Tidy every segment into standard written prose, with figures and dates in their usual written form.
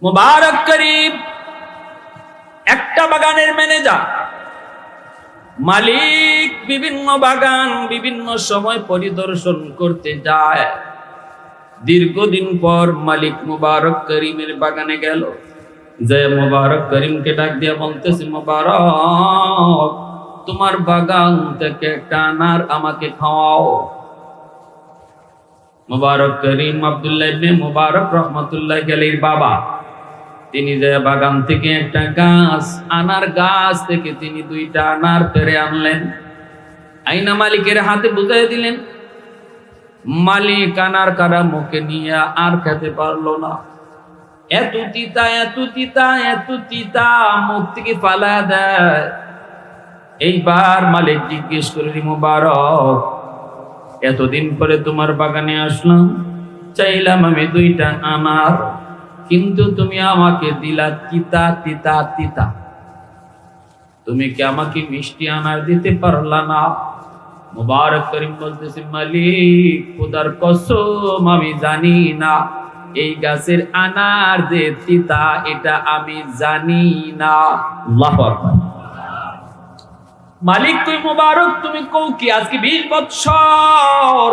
মুবারক করিম একটা বাগানের ম্যানেজার। মালিক বিভিন্ন বাগান বিভিন্ন সময় পরিদর্শন করতে যায়। দীর্ঘদিন পর মালিক মুবারক করিমের বাগানে গেল। যে মুবারক করিমকে ডাক দিয়ে বলতেছে, মুবারক, তোমার বাগান থেকে একটা আনার আমাকে খাওয়াও। মুবারক করিম আব্দুল্লাহ ইবনে মুবারক রাহমাতুল্লাহ আলাইহির বাবা, তিনি যে বাগান থেকে একটা গাছ, আনার গাছ থেকে তিনি দুইটা আনার পেড়ে আনলেন, আইনা মালিকের হাতে বুঝিয়ে দিলেন। মালিক আনার কারা মুখে নিয়ে আর খেতে পারলো না। এত তিতা, এত তিতা, এত তিতা, মুখ থেকে ফালা দেয়। এইবার মালিক জিজ্ঞেস করলি, মুবারক, এতদিন পরে তোমার বাগানে আসলাম, চাইলাম আমি দুইটা আনার, কিন্তু তুমি আমাকে দিলা তিতা তিতা তিতা। তুমি কি আমাকে মিষ্টি আনার দিতে পারলা না? মুবারক করিম বলতেছে, মালিক, খোদার কসম আমি জানি না এই গাছের আনার যে তিতা, এটা আমি জানি না। আল্লাহু আকবার। মালিক কই, মুবারক তুমি কও কি? আজকে 20 বছর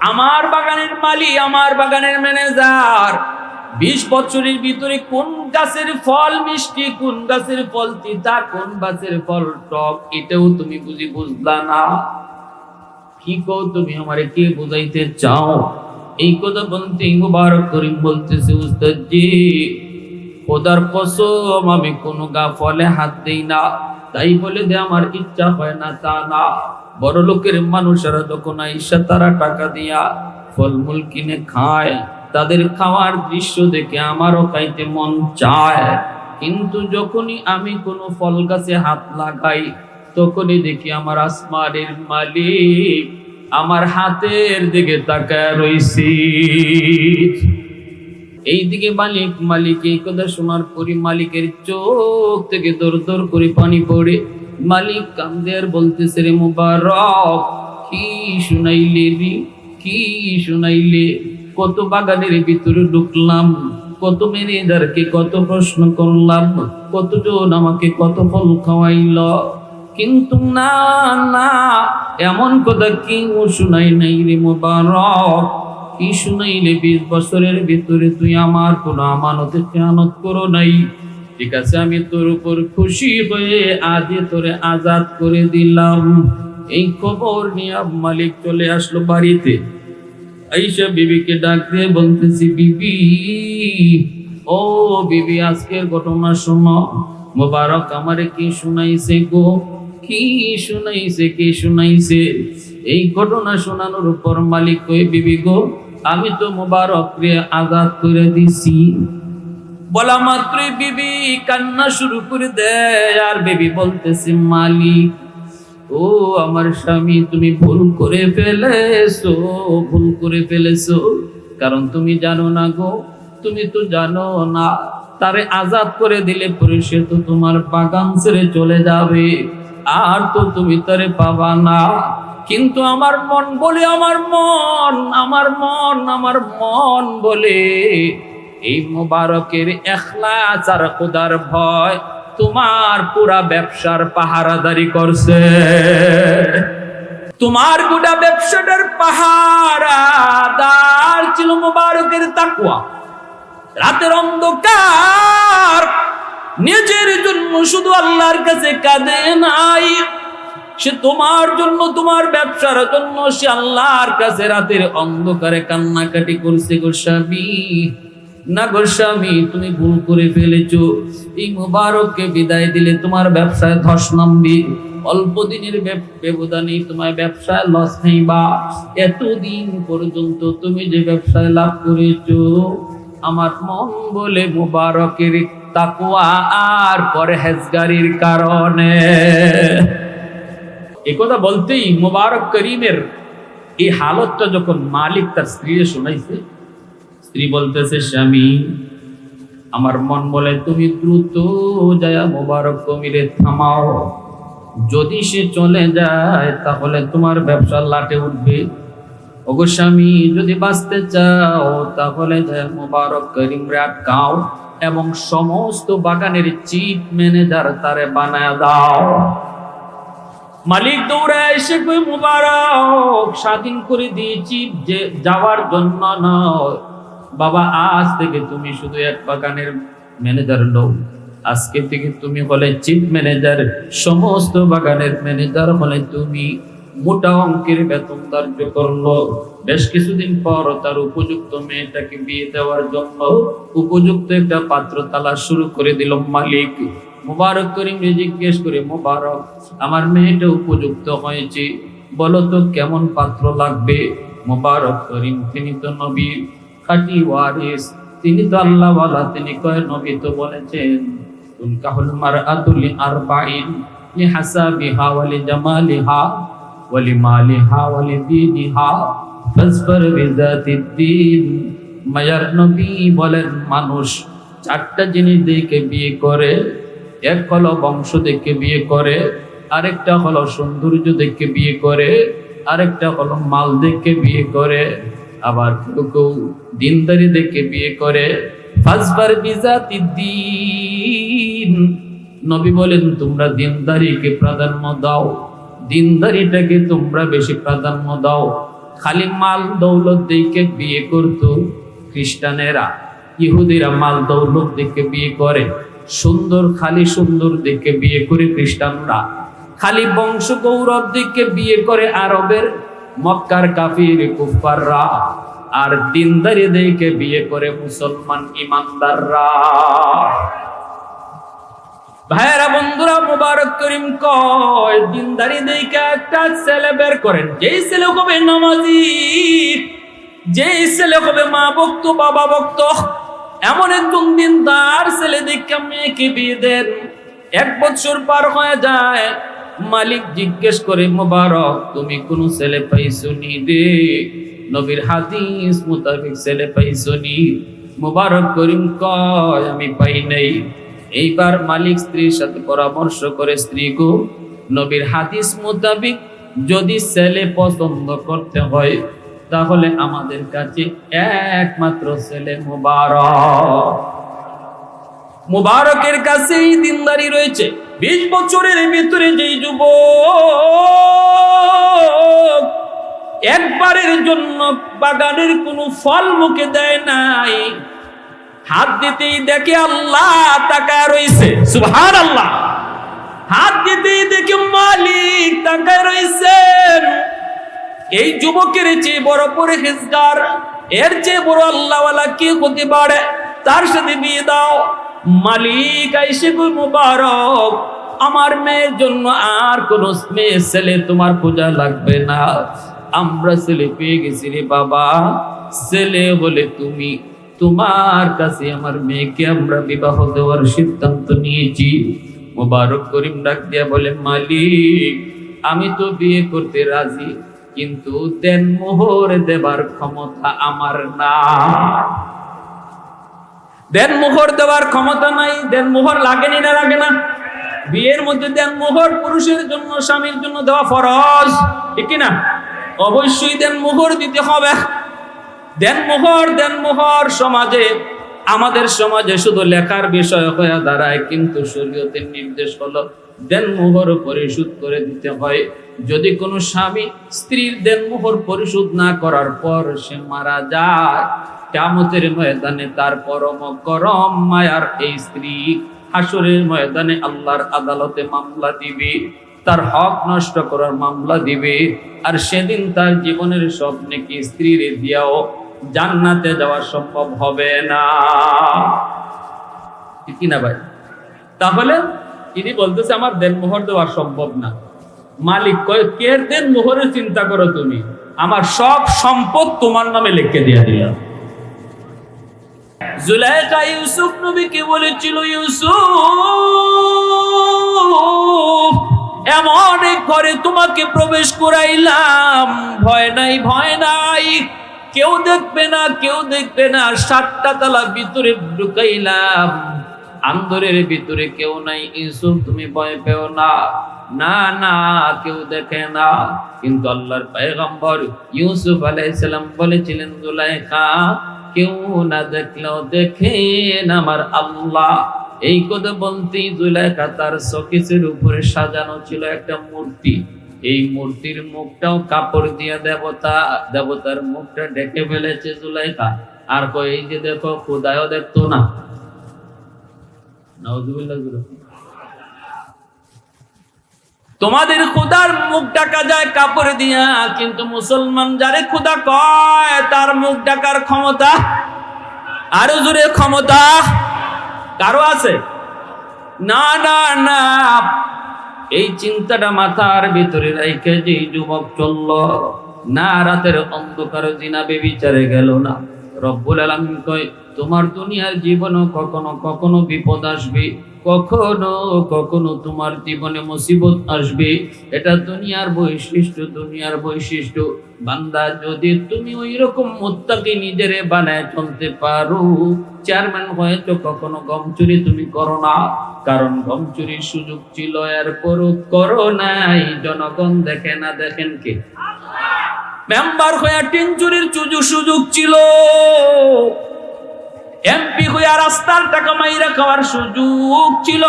আমার বাগানের মালিক, আমার বাগানের ম্যানেজার, 20 বছরের ভিতরে কোন গাছের ফল মিষ্টি, কোন গাছের ফল তিতা, কোন গাছের ফল টক, এটাও তুমি বুঝলা না। কি কও তুমি? আমারে কে বুঝাইতে চাও? এই কথা বলতে মুবারক করিম বলতেছে, উস্তাদ জি, খোদার কসম আমি কোন গা ফলে হাত দেই না, তাই বলে যে আমার ইচ্ছা হয় না তা না। বড় লোকের মানুষেরা যখন আইসা তারা টাকা দিয়া ফলমূল কিনে খায়, তাদের খাওয়ার দৃশ্য দেখে আমারও খাইতে মন চায়, কিন্তু যখনই আমি কোনো ফল গাছে হাত লাগাই, তখনই দেখি আমার আসমানের মালিক আমার হাতের দিকে তাকায় রইছি। এইদিকে মালিক এই কথা শোনার পরে মালিকের চোখ থেকে দর দর করে পানি পড়ে। মালিক কান্দে আর বলতেছে, রে মুবারক, কি শুনাইলে রে, কি শুনাইলে? কত বাগানের ভিতরে ঢুকলাম, কত ম্যানেজারকে কত প্রশ্ন করলাম, কতজন আমাকে কত ফল খাওয়াইল, কিন্তু না না, এমন কথা কি শুনাই নাই রে মুবারক। কি শুনাইলে? 20 বছরের ভিতরে তুই আমার কোন আমানতে খেয়ানত করো নাই। ঠিক আছে, আমি তোর উপর খুশি হয়ে আজ তোরে আজাদ করে দিলাম। এই খবর নিয়ে মালিক চলে আসলো বাড়িতে। আয়েশা বিবিকে ডাক দিয়ে বলতেছি, বিবি, ও বিবি, আজকের ঘটনা শোনো। মুবারক আমারে কি শুনাইছে গো? কি শুনাইছে, কি শুনাইছে? এই ঘটনা শোনানোর উপর মালিক কই, বিবি গো, আমি তো মুবারককে আজাদ করে দিছি। বলা মাত্রই বিবি কান্না শুরু করে দেয়। আর বিবি বলতেছে, মালিক, ও আমার স্বামী, তুমি ভুল করে ফেলেছো, ভুল করে ফেলেছো। কারণ তুমি জানো না গো, তুমি তো জানো না, তারে আজাদ করে দিলে পরে সে তো তোমার বাগান ছেড়ে চলে যাবে, আর তো তুমি তারে পাবা না। কিন্তু আমার মন বলে, আমার মন বলে, এই মুবারকের ইখলাস আর খোদার ভয় তোমার পুরা ব্যবসার পাহারাদারি করছে। তোমার গোটা ব্যবসাটার পাহারাদার ছিল মুবারকের তাকওয়া। রাতের অন্ধকার নিজের জন্য শুধু আল্লাহর কাছে কাঁদে নাই, সে তোমার জন্য, তোমার ব্যবসার জন্য সে আল্লাহর কাছে রাতের অন্ধকারে কান্নাকাটি করছে। গো স্বামী, না গো স্বামী, তুমি ভুল করে ফেলেছো। এই মুবারককে বিদায় দিলে তোমার ব্যবসায় ধস নামবে, অল্প দিনের ব্যবধানেই তোমার ব্যবসায় লস খাইবা। এতদিন পর্যন্ত তুমি যে ব্যবসায় লাভ করেছো, আমার মন বলে মুবারকের তাকওয়া আর পরহেজগারির কারণে। এই কথা বলতেই মুবারক করিমের এই হালতটা যখন মালিক তার স্ত্রীকে শোনাইছে, স্ত্রী বলতেছে, স্বামী, আমার মন বলে তুমি দ্রুত যায়া মুবারক করিমরে থামাও। যদি সে চলে যায় তাহলে তোমার ব্যবসা লাটে উঠবে। ওগো স্বামী, যদি বাঁচতে চাও তাহলে যায়া মুবারক করিমরে আটকাও। এবং সমস্ত বাগানের চিফ ম্যানেজার তারে বানায় দাও। মালিক দৌড়ায় এসে কই, মুবারক, স্বাধীন করে দিয়েছি যে যাওয়ার জন্য নয় বাবা, আজ থেকে তুমি শুধু এক বাগানের ম্যানেজার নও, আজকে থেকে তুমি হলে চিফ ম্যানেজার, সমস্ত বাগানের ম্যানেজার হলে তুমি। মোটা অঙ্কের বেতন ধার্য করলো। বেশ কিছুদিন পর তার উপযুক্ত মেয়েটাকে বিয়ে দেওয়ার জন্য উপযুক্ত একটা পাত্র তালাশ শুরু করে দিল মালিক। মুবারক করিমকে জিজ্ঞেস করে, মুবারক, আমার মেয়েটা উপযুক্ত হয়েছে, বলো তো কেমন পাত্র লাগবে? মুবারক করিম, তিনি তো নবীর খাঁটি ওয়ারিস, তিনি তো আল্লাহওয়ালা, তিনি কয় নবী তো বলেছেন তুনকাহুল মারআতু লিআরবাইন লিহাসাবিহা ওয়া লিজামালিহা ওয়া লিমালিহা ওয়া লিদীনিহা ফাসফার বিযাতিদ্দীন। মায়ার নবী বলেন মানুষ চারটা জিনিস দেখে বিয়ে করে। এক হলো বংশ দেখে বিয়ে করে, আরেকটা হলো সৌন্দর্য দেখে বিয়ে করে, আরেকটা হলো মাল দেখে বিয়ে করে, আবার কেউ দিনদারি দেখে বিয়ে করে। ফাসবার বিজাতিদ্দীন, নবী বলেন তোমরা দিনদারিকে প্রাধান্য দাও, দিনদারিটাকে তোমরা বেশি প্রাধান্য দাও। খালি মাল দৌলত দেখে বিয়ে করতো খ্রিস্টানেরা, ইহুদিরা মাল দৌলত দেখে বিয়ে করে, সুন্দর খালি সুন্দর দেখে বিয়ে করে খ্রিস্টানরা, খালি বংশ গৌরব দেখে বিয়ে করে আরবের মক্কার কাফির কুফাররা, আর দিনদারি দেখে বিয়ে করে মুসলমান ইমানদাররা। ভাইরা বন্ধুরা, মুবারক করিম কয় দিনদারি দেখে একটা ছেলে বের করেন, যেই ছেলে হবে নামাজি, যেই ছেলে হবে মা ভক্ত বাবা ভক্ত, এমন একজন দিনদার ছেলে দেখে মেয়েকে বিয়ে দেন। 1 বছর পার হয়ে যায়, মালিক জিজ্ঞেস করে, মুবারক তুমি কোন ছেলে পাইছো নি রে? নবীর হাদিস মোতাবেক ছেলে পাইছো নি? মুবারক করিম কয় আমি পাই নাই। এইবার মালিক স্ত্রীর সাথে পরামর্শ করে, স্ত্রী গো, নবীর হাদিস মোতাবেক যদি ছেলে পছন্দ করতে হয় তাহলে আমাদের কাছে একমাত্র ছেলে মুবারক। মুবারকের কাছে এই দিনদারি রয়েছে। 20 বছরের ভিতরে যেই যুবক একবারের জন্য বাগানের কোনো ফল মুখে দেয় নাই, হাত দিতেই দেখে আল্লাহ তাকায় রইছে, সুবহানাল্লাহ, হাত দিতেই দেখে মালিক তাকায় রইছেন। এই যুবকের চেয়ে বড় পরহেজগার, এর চেয়ে বড় আল্লাহওয়ালা কি হতে পারে? তার সাথে বিয়ে দাও। মালিক আইসে কই, মুবারক আমার মেয়ের জন্য আর কোন মেয়ে ছেলে তোমার পূজা লাগবে না, আমরা ছেলে পেয়ে গেছি রে বাবা, ছেলে বলে তুমি, তোমার কাছে আমার মেয়েকে আমরা বিবাহ দেওয়ার সিদ্ধান্ত নিয়েছি। মুবারক করিম ডাক দিয়া বলে, মালিক আমি তো বিয়ে করতে রাজি, কিন্তু দেনমোহর দেবার ক্ষমতা আমার না। দেনমোহর দেওয়ার ক্ষমতা নাই। দেনমোহর লাগেনি না লাগে না? বিয়ের মধ্যে দেনমোহর পুরুষের জন্য, স্বামীর জন্য দেওয়া ফরজ, ঠিক না? অবশ্যই দেনমোহর দিতে হবে। দেনমোহর সমাজে, আমাদের সমাজে শুধু লেখার বিষয় হয়ে দাঁড়ায়, কিন্তু শরীয়তের নির্দেশ হলো দেনমোহর পরিশোধ করে দিতে হয়। যদি কোনো স্বামী স্ত্রীর দেনমোহর পরিশোধ না করার পর সে মারা যায়, কিয়ামতের ময়দানে তার পরম করম মায়ার এই স্ত্রী হাসরের ময়দানে আল্লাহর আদালতে মামলা দিবে, তার হক নষ্ট করার মামলা দিবে। আর সেদিন তার জীবনের সব নেকি স্ত্রীর দিয়াও জান্নাতে যাওয়া সম্ভব হবে না, ঠিক না ভাই? তাহলে তিনি বলতেছে আমার দেনমোহর দেওয়া সম্ভব না। মালিক কয়, কে দেনমোহরের চিন্তা করো তুমি, আমার সব সম্পদ তোমার নামে লিখে দিয়ে দিলাম। জুলাইখা ইউসুফ নবীকে বলেছিল, ইউসুফ এমন এক ঘরে তোমাকে প্রবেশ করাইলাম, ভয় নাই, ভয় নাই, কেউ দেখবে না, কেউ দেখবে না। 7টা তালা ভিতরে ঢুকাইলাম, আন্দরের ভিতরে কেউ নাই। ইউসুফ তুমি ভয় পেও না, না না কেউ দেখে না। কিন্তু আল্লাহর পয়গম্বর ইউসুফ আলাইহিস সালাম বলেছিলেন, জুলাইখা কেউ না দেখলেও দেখেন আমার আল্লাহ। এই কথা বলতেই জুলাইখা তার শোকেসের উপরে সাজানো ছিল একটা মূর্তি। এই মূর্তির মুখটাও কাপড় দিয়ে দেবতার মুখটা ঢেকে ফেলেছে জুলাইখা। আর কই এই যে দেখো, খোদায়ও দেখতো না। নাউজুবিল্লাহ। তোমাদের খোদার মুখ ঢাকা যায় কাপড় দিয়া, কিন্তু মুসলমান যারে খোদা কয় তার মুখ ঢাকার ক্ষমতা, আরো জোরে ক্ষমতা কারো আছে? না না না। এই চিন্তাটা মাথার ভিতরে রেখে যে যুবক চলল না, রাতের অন্ধকার জিনা বেবিচারে গেল না। রব্বুল আলামিন কয়, তোমার দুনিয়ার জীবনে কখনো কখনো বিপদ আসবে, কখনো কখনো তোমার জীবনে মুসিবত আসবে। এটা দুনিয়ার বৈশিষ্ট্য। বান্দা, যদি তুমি ওই রকম মুত্তাকি নিজেরে বানায় চলতে পারো, চেয়ারম্যান হয়তো কখনো গম চুরি তুমি করো না, কারণ গম চুরির সুযোগ ছিল, এরপরও করো নাই। জনগণ দেখে না, দেখেন কে? মেম্বার হয়ে টিন চুরির সুযোগ ছিল, এমপি হইয়া রাস্তার টাকা মাইরা খাওয়ার সুযোগ ছিল,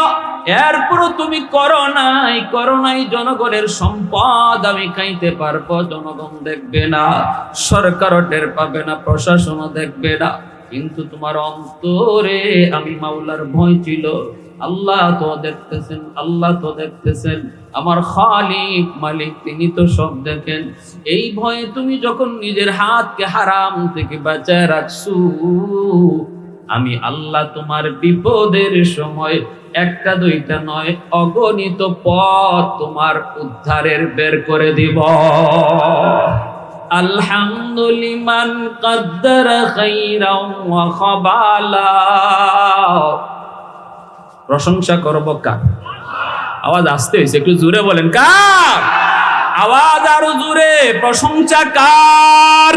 এরপরও তুমি করো নাই। জনগণের সম্পদ আমি খাইতে পারবো, জনগণ দেখবে না, সরকারও টের পাবে না, প্রশাসনও দেখবে না, কিন্তু তোমার অন্তরে আমি মাওলার ভয় ছিল। আল্লাহ তো দেখতেছেন, আমার খালিক মালিক তিনি তো সব দেখেন। এই ভয়ে তুমি যখন নিজের হাতকে হারাম থেকে বাঁচায় রাখছো, আমি আল্লাহ তোমার বিপদের সময় একটা দুইটা নয়, অগণিত পথ তোমার উদ্ধারের বের করে দিব। আলহামদুলিমান কদ্দারা খাইরাও ওয়া খাবালা। প্রশংসা করব কার? আওয়াজ আসতে হয়েছে, একটু জোরে বলেন কার? আওয়াজ আরো জোরে। প্রশংসা কার?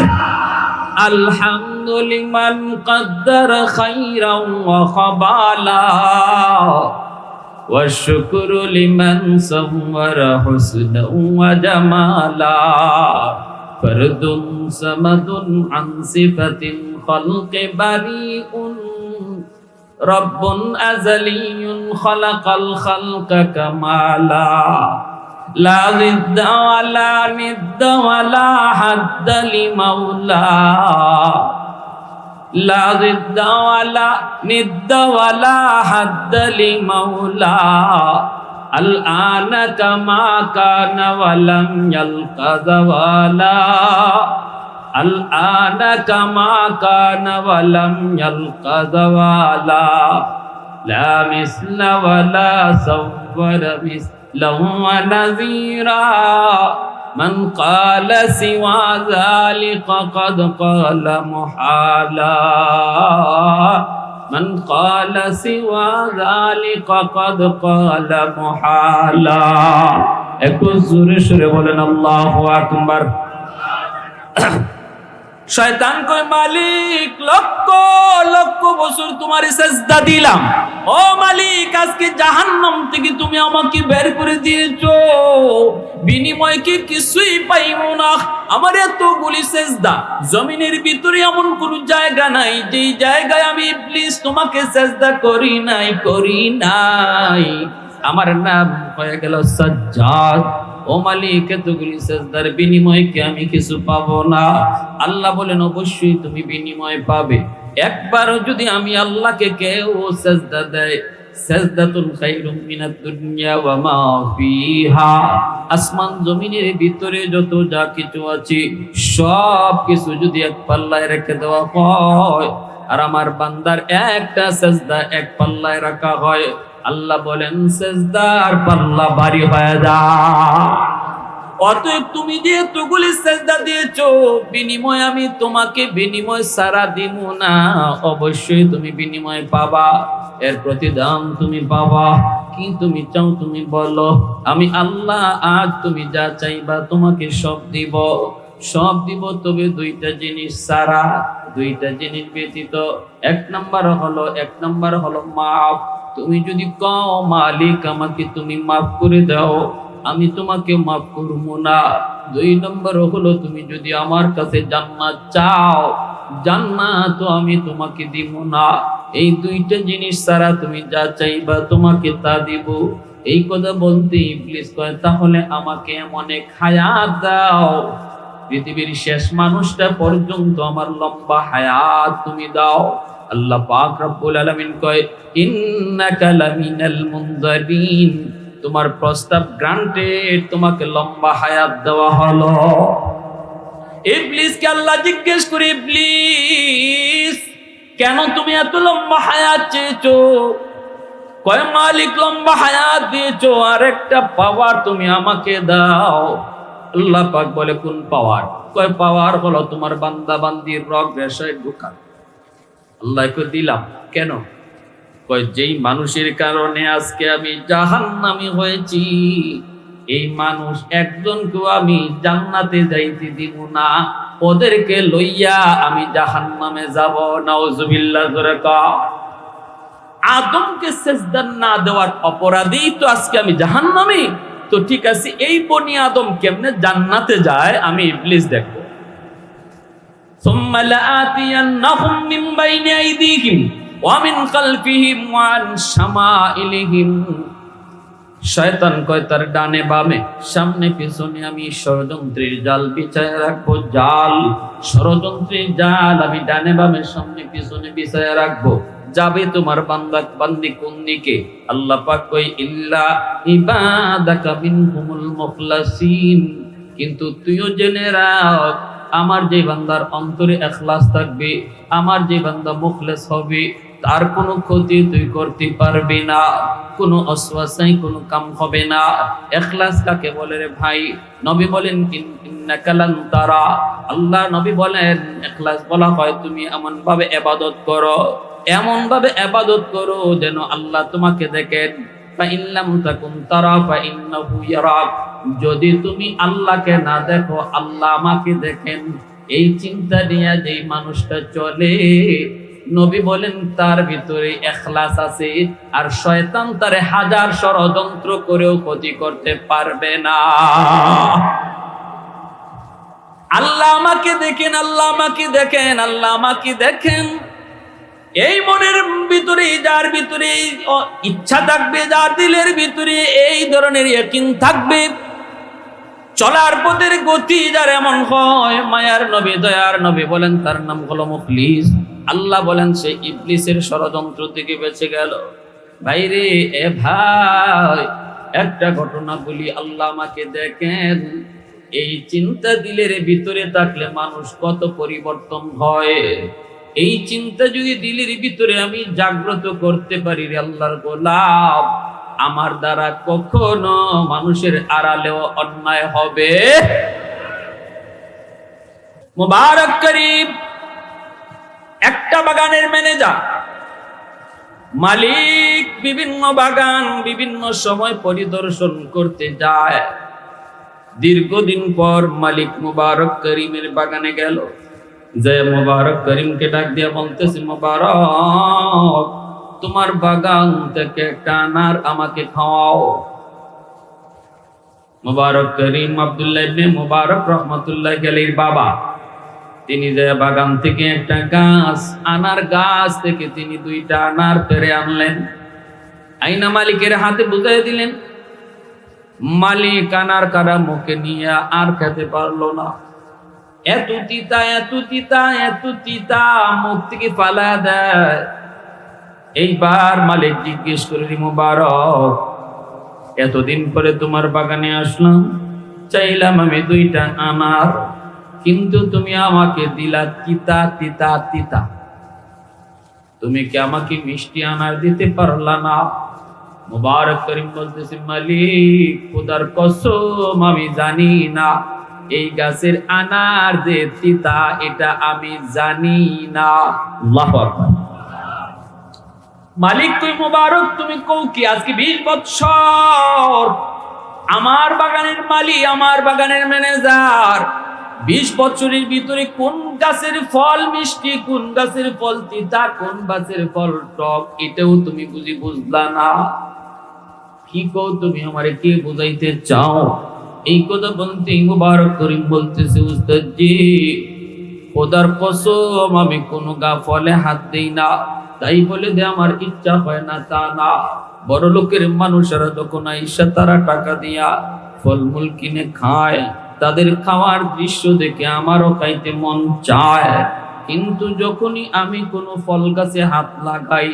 আলহামদুলিমান কদ্দারা খাইরাও ওয়া খাবালা ওয়া শুকরু লিমান সাওয়ারা হুসনাও ওয়া জামালা ফরদুন সামাদুন আন সিফাতিন খালকি বারিউন রব্বুন আযালিয়ুন খালাকাল খালকা কামালা লা জিদ্দা ওয়ালা নিদ্দা ওয়ালা হাদ্দা লিমাওলা লা জিদ্দা ওয়ালা নিদ্দা ওয়ালা হাদ্দা লিমাওলা আল আনা কামা কানা ওয়ালাম ইয়ালকা যাওয়ালা আল আনা কামা কানা ওয়ালাম ইয়ালকা যাওয়ালা লা মিসলা ওয়ালা সাওয়ারা মিসলাহু ওয়া নাযীরা মান ক্বালা সিওয়া যালিকা ক্বাদ ক্বালা মুহালা মান ক্বালা সিওয়া যালিকা ক্বাদ ক্বালা মুহালা। একটু জোরে সুরে বলেন আল্লাহু আকবার। শয়তান কয়, মালিক লক্ষ লক্ষ বছর তোমার সেজদা দিলাম, ও মালিক আজকে জাহান্নাম থেকে তুমি আমাকে বের করে দিয়েছো, বিনিময়ে কি কিছুই পাইবো না? আমার এতগুলি সেজদা, জমিনের ভিতরে এমন কোন জায়গা নাই যেই জায়গায় আমি ইবলিস তোমাকে সেজদা করি নাই। আমার নাম হয়ে গেল সাজ্জাদ। ও মালিক, এতগুলি সেজদার বিনিময়ে কি আমি কিছু পাবো না? আল্লাহ বলেন, অবশ্যই তুমি বিনিময় পাবে। একবারও যদি আমি আল্লাহকে কেউ সেজদা দেয়, সাজদাতুন খায়রুম মিনাদ দুনিয়া ওয়া মা ফিহা, আসমান জমিনের ভিতরে যত যা কিছু আছে সব কিছু যদি এক পাল্লায় রেখে দেওয়া হয়, আর আমার বান্দার একটা সাজদা এক পাল্লায় রাখা হয়, আল্লাহ বলেন সাজদার পাল্লা ভারী হয়ে যায়। অতএব তুমি যে এতগুলি সাজদা দিয়েছো, বিনিময় আমি তোমাকে বিনিময় সারা দিব না, অবশ্যই তুমি বিনিময় পাবা, এর প্রতিদান তুমি পাবা। কি তুমি চাও তুমি বলো, আমি আল্লাহ আজ তুমি যা চাইবা তোমাকে সব দিব। তবে দুইটা জিনিস সারা, দুইটা জিনিস ব্যতীত। এক নাম্বার হলো মাফ। তুমি যদি কও মালিক আমাকে তুমি মাফ করে দাও, আমি তোমাকে মাফ করবো না। দুই নম্বর হলো তুমি যদি আমার কাছে জান্নাত চাও, জান্নাত আমি তোমাকে দিব না, এই দুইটা জিনিস ছাড়া তুমি যা চাইবা তোমাকে তা দিব। এই কথা বলতে ইবলিস কয়, তাহলে আমাকে এমন এক হায়াত দাও, পৃথিবীর শেষ মানুষটা পর্যন্ত আমার লম্বা হায়াত তুমি দাও। আল্লাহ পাক রব্বুল আলামিন কয়, ইন্নাকা লামিনাল মুনজারিন, তোমার প্রস্তাব গ্রান্টেড, তোমাকে লম্বা হায়াত দেওয়া হলো। ইবলিসকে আল্লাহ জিজ্ঞেস করে, ইবলিস কেন তুমি এত লম্বা হায়াত চেয়েছো? কয়, মালিক লম্বা হায়াত দিয়েছো, আর একটা পাওয়ার তুমি আমাকে দাও। আল্লাহ পাক বলে, কোন পাওয়ার? কয়, পাওয়ার হলো তোমার বান্দা বান্দির রগ রেশায় ঢোকা। আল্লাহ কয়, দিলাম। কেন? কয়, যেই মানুষের কারণে আজকে আমি জাহান্নামী হয়েছি, এই মানুষ একজনকেও আমি জান্নাতে যাইতে দিব না, ওদেরকে লইয়া আমি জাহান্নামে যাব। নাউজুবিল্লাহ। জোরে কও। আদমকে সেজদা না দেওয়ার অপরাধী তো আজকে আমি জাহান্নামী। তো ঠিক আছে, এই বনি আদম কেমনে জান্নাতে যায় আমি ইবলিস দেখবো। সুম্মা লাআতিয়ান্নাহুম মিন বাইনি আইদিহিম ওয়া মিন খালফিহিম ওয়া আন শামাইলিহিম। শয়তান কয়, তার ডানে বামে সামনে পিছনে আমি ষড়যন্ত্রের জাল বিছায় রাখবো। জাল, ষড়যন্ত্রের জাল আমি ডানে বামে সামনে পিছনে বিছায় রাখবো। যাবে তোমার বান্দা বান্দি কোন দিকে? আল্লাহ পাক কয়, ইল্লা ইবাদাকা মিনহুমুল মুখলাসিন, কিন্তু তুইও জেনে রাখ, আমার যে বান্দার অন্তরে ইখলাস থাকবে, আমার যে বান্দা মুখলেস হবে, তার কোনো ক্ষতি তুই করতে পারবি না, কোনো অসওয়াসাই কোনো কাম হবে না। ইখলাস কাকে বলে রে ভাই? নবী বলেন, ইন্নাকা লান তারা। আল্লাহ নবী বলেন, ইখলাস বলা হয় তুমি এমন ভাবে ইবাদত করো, এমন ভাবে ইবাদত করো যেন আল্লাহ তোমাকে দেখেন। ফা ইল্লাম তাকুন তারা ফা ইন্নাহু ইয়ারাক, যদি তুমি আল্লাহকে না দেখো আল্লাহ আমাকে দেখেন। এই চিন্তা নিয়ে যেই মানুষটা চলে, নবী বলেন তার ভিতরে ইখলাস আছে, আর শয়তান তারে হাজার ষড়যন্ত্র করেও ক্ষতি করতে পারবে না। আল্লাহ আমাকে দেখেন, আল্লাহ আমাকে দেখেন, আল্লাহ আমাকে দেখেন, এই মনের ভিতরে, যার ভিতরে ইচ্ছা থাকবে, যার দিলের ভিতরে এই ধরনের ইয়াকিন থাকবে, চলার পথের গতি যার এমন হয়, মায়ার নবী দয়ার নবী বলেন তার নাম হলো মুখলিস। আল্লাহ বলেন সে ইবলিসের ষড়যন্ত্র থেকে বেঁচে গেল। ভাইরে, এ ভাই, একটা ঘটনা বলি, আল্লাহ আমাকে দেখেন, এই চিন্তা দিলের ভিতরে থাকলে মানুষ কত পরিবর্তন হয়। এই চিন্তা যদি দিলের ভিতরে আমি জাগ্রত করতে পারি, রে আল্লাহর গোলাম, আমার দ্বারা কখনো মানুষের আড়ালেও অন্যায় হবে। মুবারক করিম একটা বাগানের ম্যানেজার, মালিক বিভিন্ন বাগান বিভিন্ন সময় পরিদর্শন করতে যায়। দীর্ঘদিন পর মালিক মুবারক করিমের বাগানে গেল, যে মুবারক করিমকে ডাক দিয়ে বলতেছে, মুবারক, তোমার বাগান থেকে একটা আনার আমাকে খাওয়াও। মুবারক করিম আব্দুল্লাহ ইবনে মুবারক রাহমাতুল্লাহ আলাইহির বাবা, তিনি যে বাগান থেকে একটা গাছ, আনার গাছ থেকে তিনি দুইটা আনার পেড়ে আনলেন, আইনা মালিকের হাতে বুঝিয়ে দিলেন। মালিক আনার কারা মুখে নিয়ে আর খেতে পারলো না। এত তিতা, এত তিতা, এত তিতা, মুখ থেকে ফালা দেয়। এইবার মালিক জিজ্ঞেস করলি, মুবারক, এতদিন পরে তোমার বাগানে আসলাম, চাইলাম আমি দুইটা আনার, কিন্তু তুমি আমাকে দিলা তিতা তিতা তিতা। তুমি কি আমাকে মিষ্টি আনার দিতে পারলা না? মুবারক করিম বলতেছে, মালিক, খোদার কসম আমি জানি না এই গাছের আনার যে তিতা, এটা আমি জানি না। আল্লাহু আকবার। মালিক তুই মুবারক, তুমি কও কি? আজকে 20 বছর আমার বাগানের মালিক, আমার বাগানের ম্যানেজার, 20 বছরের ভিতরে কোন গাছের ফল মিষ্টি, কোন গাছের ফল তিতা, কোন গাছের ফল টক, এটাও তুমি বুঝলা না। কি কও তুমি? আমারে কে বুঝাইতে চাও? এই কথা বলতে মুবারক করিম বলতেছে, উস্তাদ জি, খোদার কসম আমি কোনো ফলে হাত দেই না, তাই বলে যে আমার ইচ্ছা হয় না তা না। বড় লোকের মানুষেরা যখন আইসা তারা টাকা দিয়া ফলমূল কিনে খায়, তাদের খাওয়ার দৃশ্য দেখে আমারও খাইতে মন চায়, কিন্তু যখনই আমি কোনো ফল গাছে হাত লাগাই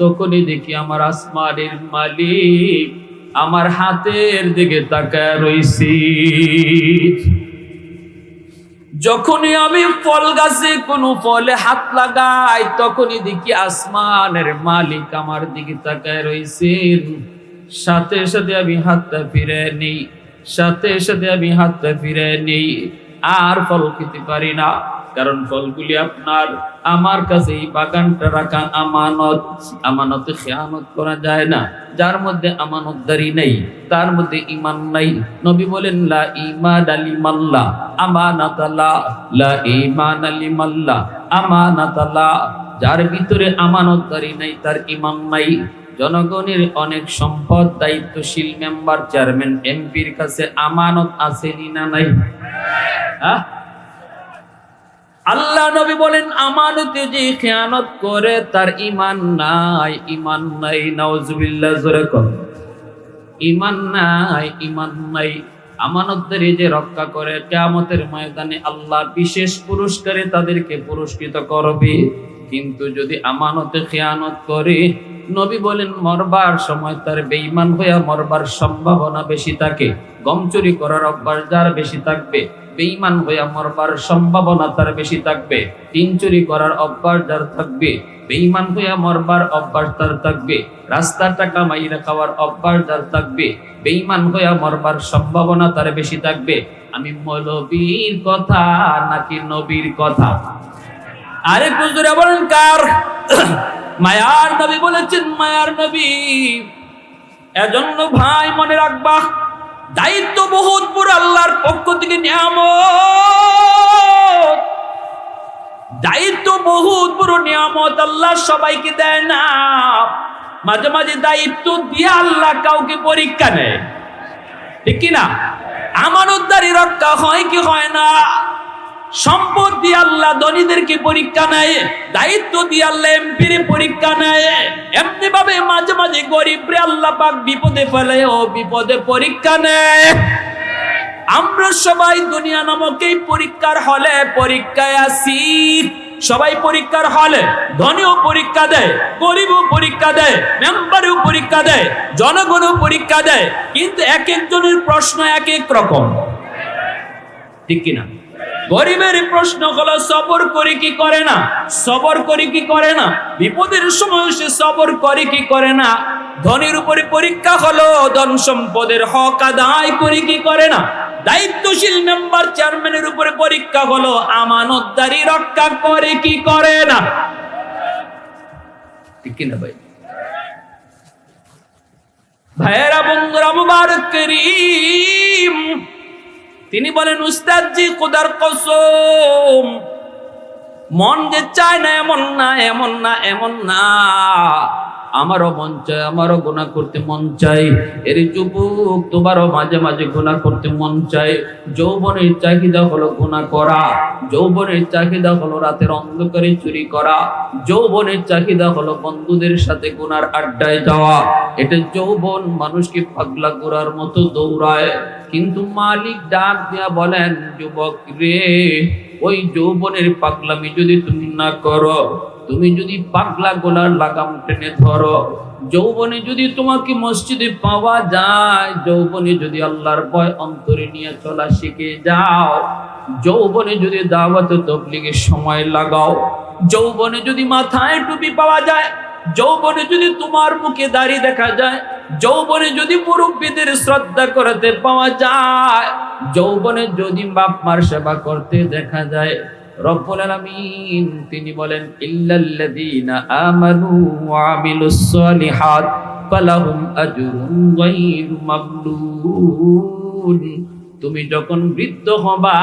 তখনই দেখি আমার আসমানের মালিক আমার হাতের দিকে তাকায় রইছি। যখনই আমি ফল গাছে কোনো ফলে হাত লাগাই তখনই দেখি আসমানের মালিক আমার দিকে তাকায় রইছেন। সাথে সাথে আমি হাতটা ফিরে নেই, সাথে সাথে আমি হাতটা ফিরে নেই, আর ফল খেতে পারি না, কারণ ফলগুলি আপনার। আমার কাছে এই বাগানটা রাখা আমানত, আমানতে খেয়ানত করা যায় না। যার মধ্যে আমানতদারি নেই তার মধ্যে ঈমান নাই। নবী বলেন লা ঈমান লিমাল্লাহ আমানাতাল্লাহ, লা ঈমান লিমাল্লাহ আমানাতাল্লাহ। যার ভিতরে আমানতদারি নাই তার ঈমান নাই। জনগণের অনেক সম্পদ, দায়িত্বশীল মেম্বার, চেয়ারম্যান, এমপির কাছে আমানত আছে না নাই? আল্লাহ নবী বলেন আমানতে যে খেয়ানত করে তার ঈমান নাই, ঈমান নাই। নাউজুবিল্লাহ, জোরে কর ঈমান নাই, ঈমান নাই। আমানতদারি যে রক্ষা করে কিয়ামতের ময়দানে আল্লাহ বিশেষ পুরস্কারে তাদেরকে পুরস্কৃত করবে। কিন্তু যদি আমানতে খেয়ানত করে, নবী বলেন মরবার সময় তার বেঈমান হয়ে মরবার সম্ভাবনা বেশি থাকে। গম চুরি করার অভ্যাস যার বেশি থাকবে, বেঈমান হইয়া মরবার সম্ভাবনা তার বেশি থাকবে। তিন চুরি করার অভ্যাস যার থাকবে, বেঈমান হইয়া মরবার অভ্যাস তার থাকবে। রাস্তার টাকা মাইরা খাওয়ার অভ্যাস যার থাকবে, বেঈমান হইয়া মরবার সম্ভাবনা তার বেশি থাকবে। আমি মৌলবীর কথা নাকি নবীর কথা? আরে হুজুর বলেন কার? মায়ার নবী বলেছেন, মায়ার নবী। এজন্য ভাই মনে রাখবা, দায়িত্ব বহুত বড়, আল্লাহর পক্ষ থেকে নিয়ামত। দায়িত্ব বহুত বড় নিয়ামত, আল্লাহ সবাইকে দেয় না। মাঝে মাঝে দায়িত্ব দিয়ে আল্লাহ কাউকে পরীক্ষা নেয়, ঠিক কিনা? আমানতদারি রক্ষা হয় কি হয় না? সম্পদ দিয়ে আল্লাহ ধনীদেরকে পরীক্ষা নেয়, দায়িত্ব দিয়ে আল্লাহ এমপির পরীক্ষা নেয়। এমনি ভাবে মাঝে মাঝে গরিবরে আল্লাহ পাক বিপদে ফেলে ও বিপদে পরীক্ষা নেয়। আমরা সবাই দুনিয়া নামক এই পরীক্ষার হলে পরীক্ষায় আছি। সবাই পরীক্ষার হলে, ধনীও পরীক্ষা দেয়, গরিবও পরীক্ষা দেয়, মেম্বারও পরীক্ষা দেয়, জনগণও পরীক্ষা দেয়, কিন্তু এক একজনের প্রশ্ন এক এক রকম, ঠিক কিনা? গরিবের প্রশ্ন হলো সবর করে কি করে না, সবর করে কি করে না, বিপদের সময় সে সবর করে কি করে না। ধনীর উপরে পরীক্ষা হলো ধন সম্পদের হক আদায় করে কি করে না। দায়িত্বশীল মেম্বার, চেয়ারম্যানের উপরে পরীক্ষা হলো আমানতদারি রক্ষা করে কি করে না, ঠিক কিনা ভাই? ভাইয়েরা, বন্ধুরা, মুবারক করিম তিনি বলেন, উস্তাদজি খোদার কসম, মন যে চায় না এমন না, এমন না, এমন না। আমারও মন চায়, আমারও গুনাহ করতে মন চায়। এর যুবক, তোমারও মাঝে মাঝে গুনাহ করতে মন চায়। যৌবনের চাহিদা হলো গুনাহ করা, যৌবনের চাহিদা হলো রাতের অন্ধকারে চুরি করা, যৌবনের চাহিদা হলো বন্ধুদের সাথে গুনার আড্ডায় যাওয়া। এটা যৌবন মানুষকে পাগলা গোরার মতো দৌড়ায়। কিন্তু মালিক ডাক দিয়া বলেন, যুবক রে, ওই যৌবনের পাগলামি যদি তুমি না করো, তুমি যদি পাগলা গোলার লাগাম টেনে ধরো, যৌবনে যদি তোমাকে মসজিদে পাওয়া যায়, যৌবনে যদি আল্লাহর ভয় অন্তরে নিয়ে চলা শিখে যাও, যৌবনে যদি দাওয়াতে তাবলীগের সময় লাগাও, যৌবনে যদি মাথায় টুপি পাওয়া যায়, যৌবনে যদি তোমার মুখে দাড়ি দেখা যায়, যৌবনে যদি মুরব্বীদের শ্রদ্ধা করতে পাওয়া যায়, যৌবনে যদি বাপ মার সেবা করতে দেখা যায়, রব্বুল আলামিন তিনি বলেন, ইল্লাল্লাযীনা আমানু ওয়া আমিলুস সালিহাত ফালাহুম আজরুন গায়রু মামনুন। তুমি যখন বৃদ্ধ হবা,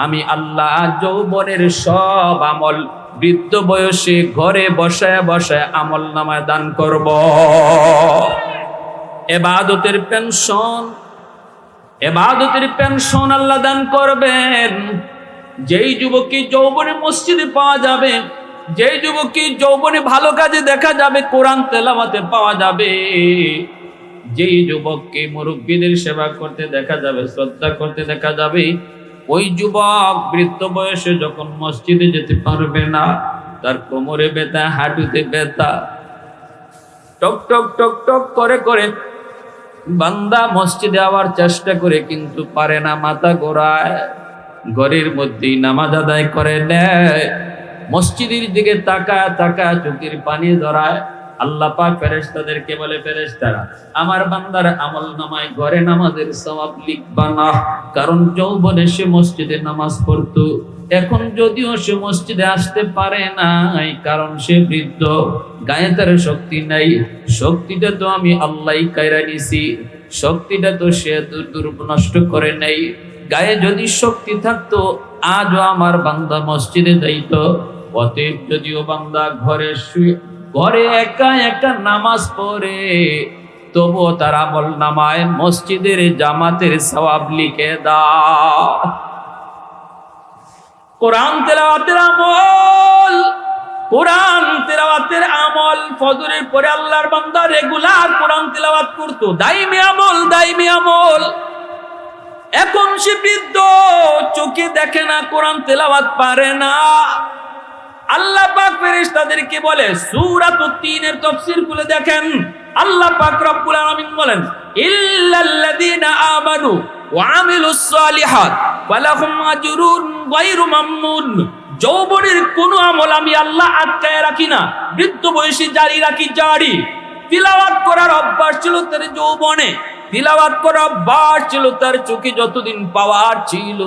আমি আল্লাহ যৌবনের সব আমল বৃদ্ধ বয়সে ঘরে বসায় বসায় আমল নামায় দান করব। ইবাদতের পেনশন, ইবাদতের পেনশন আল্লাহ দান করবেন। যেই যুবককে যৌবনে মসজিদে পাওয়া যাবে, যেই যুবককে যৌবনে ভালো কাজে দেখা যাবে, কোরআন তেলাওয়াতে পাওয়া যাবে, যেই যুবককে মুরব্বীদের সেবা করতে দেখা যাবে, শ্রদ্ধা করতে দেখা যাবে, ওই যুবক বৃদ্ধ বয়সে যখন মসজিদে যেতে পারবে না, তার কোমরে ব্যথা, হাঁটুতে ব্যথা, টক টক টক টক করে করে বান্দা মসজিদে আওয়ার চেষ্টা করে কিন্তু পারে না, মাথা ঘোরায়, ঘরের মধ্যেই নামাজ আদায় করে নেয়, মসজিদের দিকে তাকায় তাকায় চোখের পানি ধরায়। আল্লাহ পাক ফেরেশতাদেরকে বলে, ফেরেশতারা আমার বান্দার আমল নামায় ঘরে নামাজের সওয়াব লিখবা না, কারণ যৌবনে সে মসজিদে নামাজ পড়তো, এখন যদিও সে মসজিদে আসতে পারে নাই, কারণ সে বৃদ্ধ, গায়ে তার শক্তি নাই, শক্তিটা তো আমি আল্লাহই কায়রা নিছি, শক্তিটা তো সে নষ্ট করে নাই, গায়ে যদি শক্তি থাকতো আজও আমার বান্দা মসজিদে যাইতো। অতএব যদিও বান্দা ঘরে একা একা নামাজ পড়ে, তবুও তার আমল নামায় মসজিদের জামাতের সওয়াব লিখে দাও। কোরআন তেলাওয়াতের আমল, কোরআন তেলাওয়াতের আমল, ফজরের পরে আল্লাহর বান্দা রেগুলার কোরআন তেলাওয়াত করতো, দাইমি আমল, দাইমি আমল। এখন সে বৃদ্ধ, চোখে দেখে না, কোরআন তেলাওয়াত পারে না। আল্লাহ পাক ফেরেশতাদেরকে বলে, সূরাতুত তিনের তাফসীর খুলে দেখেন, আল্লাহ পাক রব্বুল আলামিন বলেন, ইল্লাল্লাযীনা আমানু ওয়া আমিলুস সালিহাত ফালাহুম আজরুন গায়রু মামনুন। যৌবনের কোন আমল আমি আল্লাহ আটকায় রাখি না, বৃদ্ধ বয়সে জারি রাখি, জারি। তিলাওয়াত করার অভ্যাস ছিল তার যৌবনে, তিলাওয়াত করার অভ্যাস ছিল তার চোখে যতদিন পাওয়ার ছিল,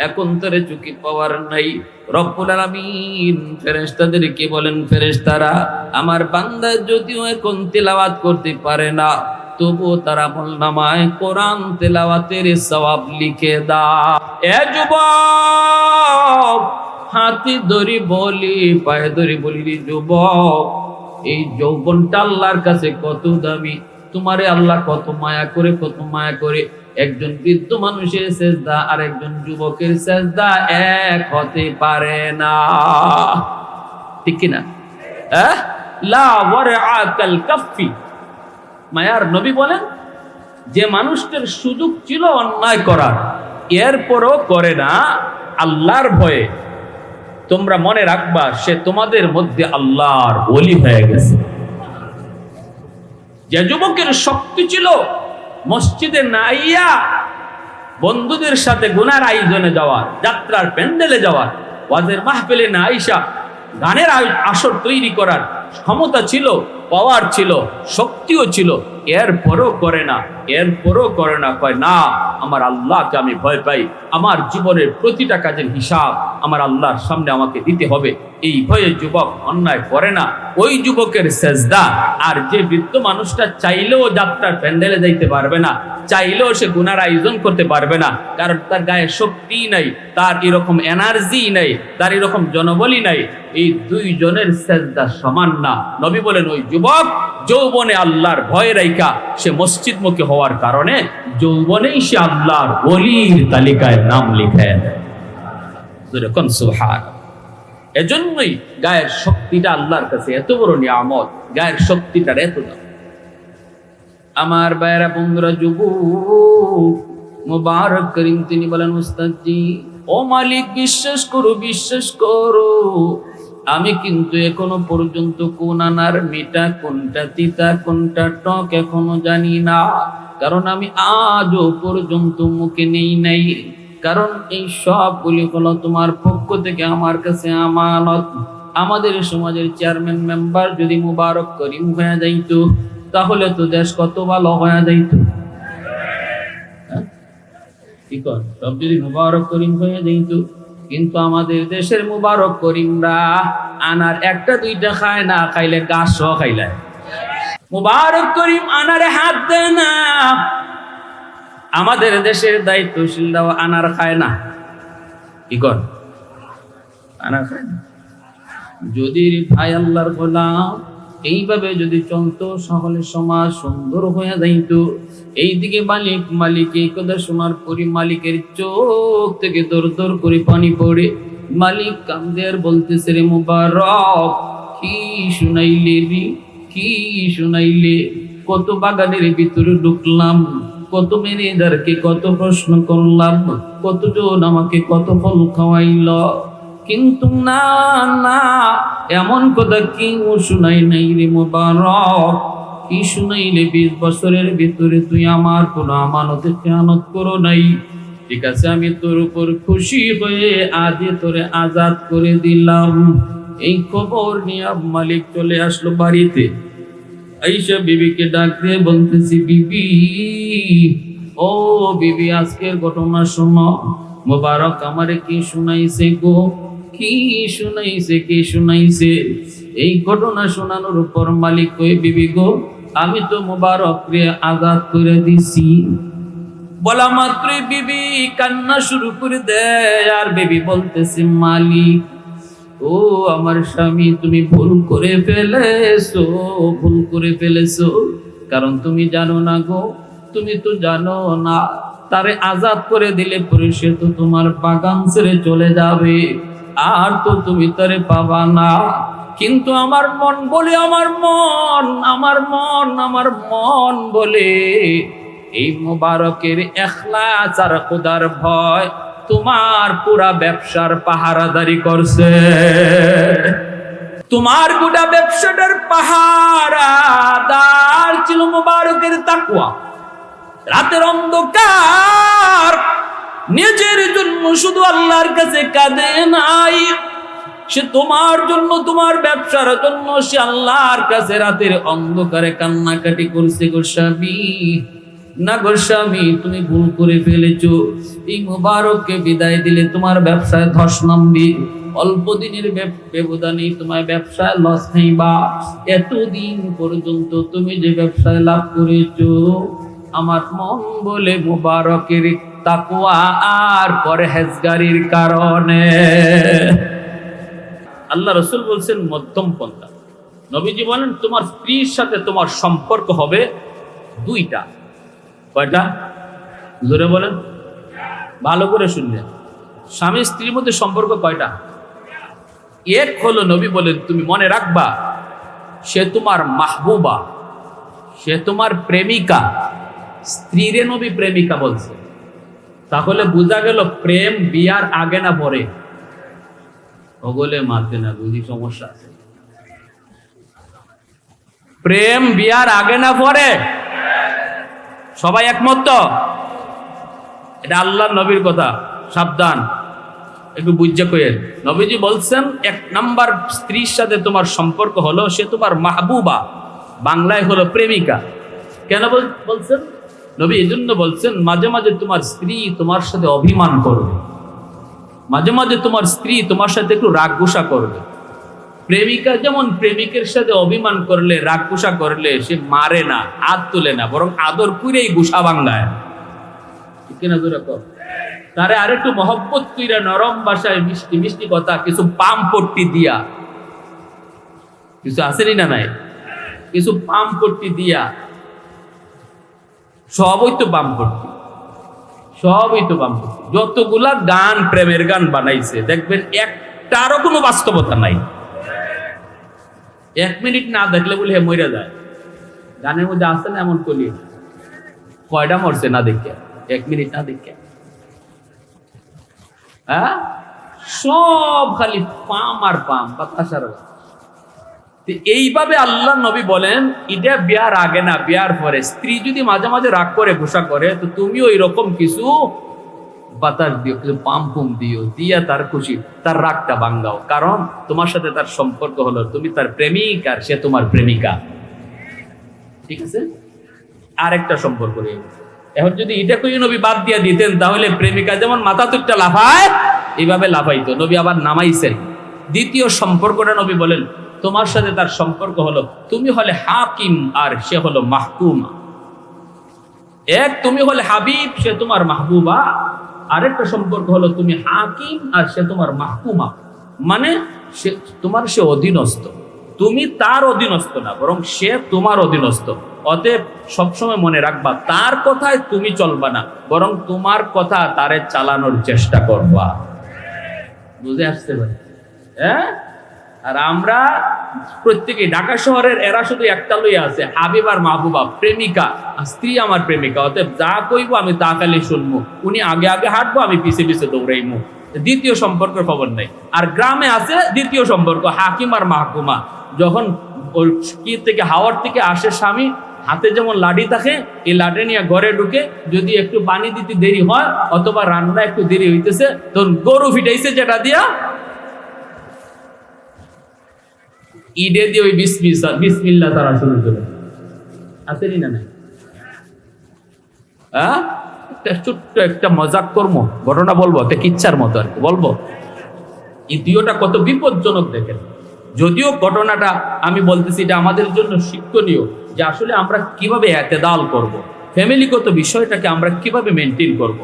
এখন তার চোখে পাওয়ার নাই। রব্বুল আলামিন ফেরেশতাদেরকে বলেন, ফেরেশতারা আমার বান্দা যদিও এখন তিলাওয়াত করতে পারে না, তবুও তার আমলনামায় কোরআন তেলাওয়াতের সওয়াব লিখে দাও। এ যুবক, হাতে ধরি বলি, পায়ে ধরি বলি, রে যুবক, এই যৌবনটা আল্লাহর কাছে কত দামি, তোমারে আল্লাহ কত মায়া করে, কত মায়া করে। একজন বৃদ্ধ মানুষের সেজদা আর একজন যুবকের সেজদা এক হতে পারে না, ঠিক কিনা? লা ওয়ারআকাল কাফি। মায়ার নবী বলেন, যে মানুষটার সুযোগ ছিল অন্যায় করার, এরপরও করে না আল্লাহর ভয়ে, তোমরা মনে রাখবা সে তোমাদের মধ্যে আল্লাহর ওলি হয়ে গেছে। যে যুবকের শক্তি ছিল মসজিদে না আইয়া বন্ধুদের সাথে গুনার আয়োজনে যাওয়ার, যাত্রার প্যান্ডেলে যাওয়ার, ওয়াজের মাহফিলে না আইসা গানের আসর তৈরি করার ক্ষমতা ছিল, পাওয়ার ছিল, শক্তিও ছিল, এরপরও করে না, এরপরও করে না। কয় না, আমার আল্লাহকে আমি ভয় পাই, আমার জীবনের প্রতিটা কাজের হিসাব আমার আল্লাহর সামনে আমাকে দিতে হবে, এই ভয়ে যুবক অন্যায় করে না। ওই যুবকের সেজদা আর যে বৃদ্ধ মানুষটা চাইলেও যাত্রার প্যান্ডেলে যাইতে পারবে না, চাইলেও সে গুনার আয়োজন করতে পারবে না, কারণ তার গায়ে শক্তি নাই, তার এরকম এনার্জি নাই, তার এরকম জনবলই নাই। এই দুইজনের সেজদা সমান না। নবী বলেন, ওই যুবক যৌবনে আল্লাহর ভয় রাইখা সে মসজিদমুখী হওয়ার কারণে যৌবনেই সে আল্লাহর ওলির তালিকায় নাম লিখে দেয়। সুবহানাল্লাহ। এজন্যই গায়ের শক্তিটা আল্লাহর কাছে এত বড় নিয়ামত, গায়ের শক্তিটার এত দাম। আমার ভাইয়েরা, বন্ধুরা, যুবক মুবারক করিম তিনি বলেন, উস্তাদজি, ও মালিক, বিশ্বাস করো, বিশ্বাস করো, আমি কিন্তু এখনো পর্যন্ত কোন আনার মিঠা, কোনটা তিতা, কোনটা টক এখনো জানি না, কারণ আমি আজও পর্যন্ত মুখে নেই নাই, কারণ এই সবগুলি হলো তোমার পক্ষ থেকে আমার কাছে আমানত। আমাদের সমাজের চেয়ারম্যান মেম্বার যদি মুবারক করিম হয়ে যাইতো, তাহলে তো দেশ কত ভালো হয়ে যাইতো। কি কর, সব যদি মুবারক করিম হয়ে যাইতো, কিন্তু আমাদের দেশের মুবারক করিমরা আনার একটা দুইটা খায় না, খাইলে গাছ খাইলে। মুবারক করিম আনারে হাত দেয় না। আমাদের দেশের দায়িত্বশীলরাও আনার খায় না। কি কর, আনার খায় না। যদি ভাই আল্লাহর গোলাম এইভাবে যদি চলতো সকলে সমাজ সুন্দর হয়ে যাইত। এইদিকে মালিক এই কথা শোনার পরে মালিকের চোখ থেকে দর দর করে পানি পড়ে। মালিক কান্দে আর বলতেছে, রে মুবারক, কি শুনাইলে রে, কি শুনাইলে? কত বাগানের ভিতরে ঢুকলাম, কত ম্যানেজারকে কত প্রশ্ন করলাম, কতজন আমাকে কত ফল খাওয়াইল, কিন্তু না না, এমন কথা কেউ শুনাই নাই রে মুবারক। কি শুনাইলে? 20 বছরের ভিতরে তুই আমার কোনো আমানতে খেয়ানত করো নাই। ঠিক আছে, আমি তোর উপর খুশি হয়ে আজ তোরে আজাদ করে দিলাম। এই খবর নিয়ে মালিক চলে আসলো বাড়িতে। আইসা বিবিকে ডাক দিয়ে বলতেছি, বিবি, ও বিবি, আজকের ঘটনা শোনো। মুবারক আমারে কি শুনাইছে গো, কি শুনাইছে, কি শুনাইছে? এই ঘটনা শোনানোর উপর মালিক কই, বিবি গো, আমি তো মুবারককে আজাদ করে দিছি। বলা মাত্রই বিবি কান্না শুরু করে দেয়। আর বিবি বলতেছে, মালিক, ও আমার স্বামী, তুমি ভুল করে ফেলেছো, ভুল করে ফেলেছো। কারণ তুমি জানো না গো, তুমি তো জানো না, তারে আজাদ করে দিলে পরে সে তো তোমার বাগান ছেড়ে চলে যাবে, আর তো তুমি তারে পাবা না। কিন্তু আমার মন বলে, আমার মন বলে, এই মুবারকের ইখলাস আর খোদার ভয় তোমার পুরা ব্যবসার পাহারাদারি করছে। তোমার গোটা ব্যবসাটার পাহারাদার ছিল মুবারকের তাকওয়া। রাতের অন্ধকার নিজের জন্য শুধু আল্লাহর কাছে কাঁদে নাই, সে তোমার জন্য, তোমার ব্যবসার জন্য সে আল্লাহর কাছে রাতের অন্ধকারে কান্নাকাটি করছে। গো স্বামী, না গো স্বামী, তুমি ভুল করে ফেলেছো। এই মুবারককে বিদায় দিলে তোমার ব্যবসায় ধস নামবে, অল্প দিনের ব্যবধানে তোমার ব্যবসায় লস খাইবা। এতদিন পর্যন্ত তুমি যে ব্যবসায় লাভ করেছো, আমার মন বলে মুবারকের তাকওয়া আর পরহেজগারির কারণে। আল্লাহ রাসূল বলছেন মধ্যম পন্থা। নবীজি বলেন, তোমার স্ত্রীর সাথে তোমার সম্পর্ক হবে দুইটা। কয়টা? জোরে বলেন, ভালো করে শুনলেন। স্বামী স্ত্রীর মধ্যে সম্পর্ক কয়টা? এক হলো, নবী বলেন, তুমি মনে রাখবা, সে তোমার মাহবুবা, সে তোমার প্রেমিকা। স্ত্রীরে নবী প্রেমিকা বলছে, তাহলে বোঝা গেল প্রেম বিয়ার আগে না পরে? ওগলে মারতে না, বুঝি সমস্যা আছে। প্রেম বিয়ার আগে না পরে? সবাই একমত তো? এটা আল্লাহর নবীর কথা, সাবধান, একটু বুঝে কইেন। নবীজি বলছেন, 1 নাম্বার স্ত্রীর সাথে তোমার সম্পর্ক হলো সে তোমার মাহবুবা, বাংলায় হলো প্রেমিকা। কেন বলছেন নবী? এই জন্য বলছেন, মাঝে মাঝে তোমার স্ত্রী তোমার সাথে অভিমান করবে, মাঝে মাঝে তোমার স্ত্রী তোমার সাথে একটু রাগ গুসা করবে। প্রেমিকা যেমন প্রেমিকের সাথে অভিমান করলে, রাগ গুসা করলে সে মারে না, হাত তুলে না, বরং আদর করেই গুসা ভাঙ্গায়, ঠিক কিনা? তারে আরেকটু মহব্বত কইরা নরম ভাষায় মিষ্টি মিষ্টি কথা, কিছু পাম পট্টি দিয়া, কিছু আসেনি না নাই, কিছু পাম পট্টি দিয়া, সবই তো পাম পট্টি, সবই তো পাম পট্টি। যতগুলা গান, প্রেমের গান বানাইছে, দেখবেন একটারও কোনো বাস্তবতা নাই। 1 মিনিট না দেখলে বলে হে মরে যায়। গানের মধ্যে আসছে না এমন কলি, কয়টা মরছে না দেখে, 1 মিনিট না দেখে। হ্যাঁ, সব খালি পাম আর পাম, বাতাসার। এইভাবে আল্লাহ নবী বলেন, এটা বিয়ার আগে না, বিয়ার পরে। স্ত্রী যদি মাঝে মাঝে রাগ করে, গুসা করে, তো তুমিও এরকম কিছু বাতাস দিও, কিছু পাম পুম দিও, দিয়া তার খুশি, তার রাগটা ভাঙ্গাও। কারণ তোমার সাথে তার সম্পর্ক হলো, তুমি তার প্রেমিক আর সে তোমার প্রেমিকা, ঠিক আছে? আরেকটা সম্পর্ক নিয়ে, এখন যদি এটা কই নবী বাদ দিয়া দিতেন, তাহলে প্রেমিকা যেমন মাথা তুকটা লাফায়, এইভাবে লাফাইতো। নবী আবার নামাইছেন। দ্বিতীয় সম্পর্কটা নবী বলেন, তোমার সাথে তার সম্পর্ক হলো, তুমি হলে হাকিম আর সে হলো মাহকুমা। এক, তুমি হলে হাবিব, সে তোমার মাহবুবা। আরেকটা সম্পর্ক হলো, তুমি হাকিম আর সে তোমার মাহকুমা, মানে সে তোমার, সে অধীনস্থ। তুমি তার অধীনস্থ না, বরং সে তোমার অধীনস্থ। অতএব সবসময় মনে রাখবা, তার কথায় তুমি চলবা না, বরং তোমার কথা তারে চালানোর চেষ্টা করবা। বুঝে আসতে পারে? হ্যাঁ। আর আমরা প্রত্যেকে ঢাকা শহরের এরা শুধু একটা লইয়া আছে, হাবিব আর মাহবুবা, প্রেমিকা স্ত্রী আমার প্রেমিকা। অতএব যা কইব আমি তা খালি শুনবো, উনি আগে আগে হাঁটবো, আমি পিছে পিছে দৌড়াইমু। দ্বিতীয় সম্পর্কের খবর নাই। আর গ্রামে আছে দ্বিতীয় সম্পর্ক, হাকিম আর মাহকুমা। যখন কি থেকে হাওয়ার থেকে আসে স্বামী, হাতে যেমন লাঠি থাকে, এই লাঠি নিয়ে ঘরে ঢুকে যদি একটু পানি দিতে দেরি হয় অথবা রান্না একটু দেরি হইতেছে, তখন গরু ফিটাইছে যেটা দিয়া ঈদে দিয়ে ওই বিসমিল্লাহ তারা শুরু করে। আসেনি না নাই? হ্যাঁ, ছোট্ট একটা মজাক কর্ম ঘটনা বলবো, একটা কিচ্ছার মতো আর কি বলবো। এই দুইটা কত বিপজ্জনক দেখেন। যদিও ঘটনাটা আমি বলতেছি এটা আমাদের জন্য শিক্ষণীয়, যে আসলে আমরা কিভাবে এতেদাল করব, ফ্যামিলিগত বিষয়টাকে আমরা কিভাবে মেনটেন করব,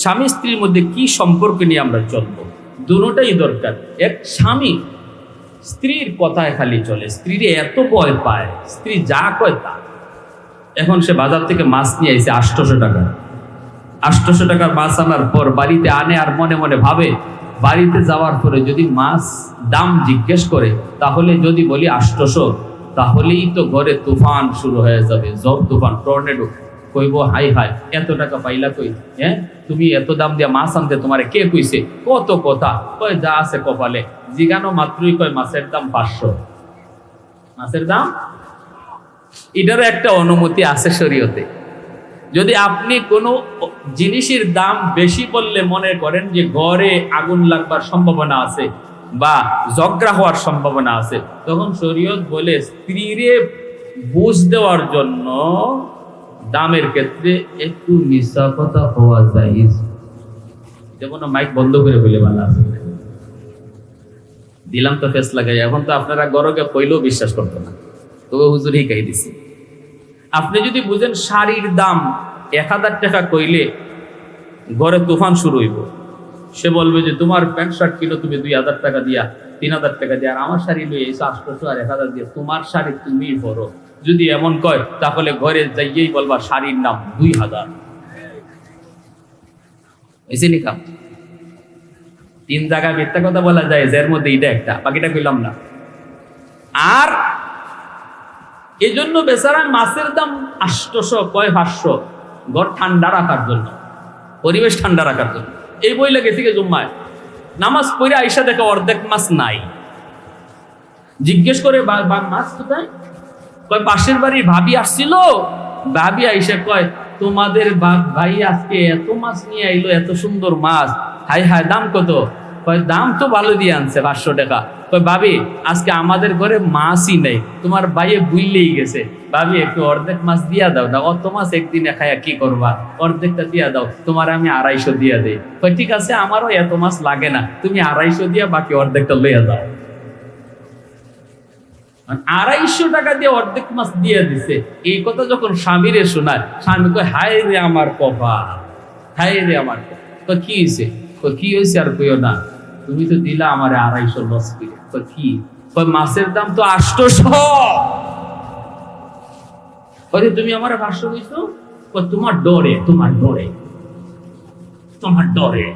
স্বামী স্ত্রীর মধ্যে কি সম্পর্ক নিয়ে আমরা চলবো, দুটোটাই দরকার। এক স্বামী স্ত্রীর কথায় খালি চলে, স্ত্রীর এত ভয় পায়, স্ত্রী যা কয় তা। এখন সে বাজার থেকে মাছ নিয়ে আইছে 800 টাকা। 800 টাকার মাছ আনার পর বাড়িতে আনে, আর মনে মনে ভাবে বাড়িতে যাওয়ার পরে যদি মাছ দাম জিজ্ঞেস করে, তাহলে যদি বলি 800, তাহলেই তো ঘরে তুফান শুরু হয়ে যাবে, ঝড় তুফান, টর্নেডো। কইব হাই হাই, এত টাকা পাইলা কই? হ্যাঁ, তুমি এত দাম দিয়া মাছ আনতে তোমারে কে কইছে? কত কথা কয়, যা আছে কপালে। জিগানো মাত্রই কয় মাছের দাম 500। মাছের দাম, এটারও একটা অনুমতি আছে শরীয়তে। যদি আপনি কোনো জিনিসের দাম বেশি বললে মনে করেন যে ঘরে আগুন লাগবার সম্ভাবনা আছে বা ঝগড়া হওয়ার সম্ভাবনা আছে, তখন শরীয়ত বলে স্ত্রীরে বুঝ দেওয়ার জন্য দামের ক্ষেত্রে একটু মিথ্যা কথা হওয়া যায়। যেমন মাইক বন্ধ করে বলে ভালো আছে দিলাম তো ফেস লাগাই। এখন তো আপনারা গরকে কইলেও বিশ্বাস করতো না, তবে হুজুর হিকাই দিছি। আপনি যদি বুঝেন শাড়ির দাম 1000 টাকা কইলে ঘরে তুফান শুরু হইব, সে বলবে যে তোমার প্যান্ট শার্ট কিলো তুমি 2000 টাকা দিয়া, 3000 টাকা দিয়া, আর আমার শাড়ি লই এসে 800 আর 1000 দিয়ে, তোমার শাড়ি তুমি পরো। যদি এমন কয় তাহলে ঘরে যাইয়েই বলবা শাড়ির নাম 2000। এসে নিকাম 3 জায়গায় মিথ্যা কথা বলা যায়, এর মধ্যে এটা একটা, বাকিটা কইলাম না। আর এই জন্য বেচারা মাছের দাম 800 কয় 500, ঘর ঠান্ডা রাখার জন্য, পরিবেশ ঠান্ডা রাখার জন্য। এই বইলে গেছি জুম্মায়, নামাজ পড়ে আইসা দেখে অর্ধেক মাছ নাই। জিজ্ঞেস করে মাছ কোথায়? কয় পাশের বাড়ির ভাবি আসছিল, ভাবি আইসা কয় তোমাদের ভাই আজকে এত মাছ নিয়ে আইলো, এত সুন্দর মাছ, হাই হাই দাম কত? কয় দাম তো ভালো দিয়ে আনছে 500 টাকা। কয় ভাবি আজকে আমাদের ঘরে মাছই নেই, তোমার ভাইয়ে বুইলেই গেছে, ভাবি একটু অর্ধেক মাছ দিয়া দাও না, অত মাছ একদিনে খাইয়া কি করবা, অর্ধেকটা দিয়া দাও, তোমার আমি 250 দিয়া দেই। কয় ঠিক আছে, আমারও এত মাছ লাগে না, তুমি 250 দিয়া বাকি অর্ধেকটা লইয়া দাও। 250 টাকা দিয়ে অর্ধেক মাছ দিয়ে দিছে। এই কথা যখন স্বামীরে শোনায়, স্বামী কয় হায় রে আমার কপাল, হায় রে আমার কপাল। কি হয়েছে? কি হয়েছে আর কইও না, তুমি তো দিলা আমারে 250 লস করে। কি? মাছের দাম তো 800। তুমি আমার 500 কইছো? তোমার ডরে, তোমার ডরে, তোমার ডরে।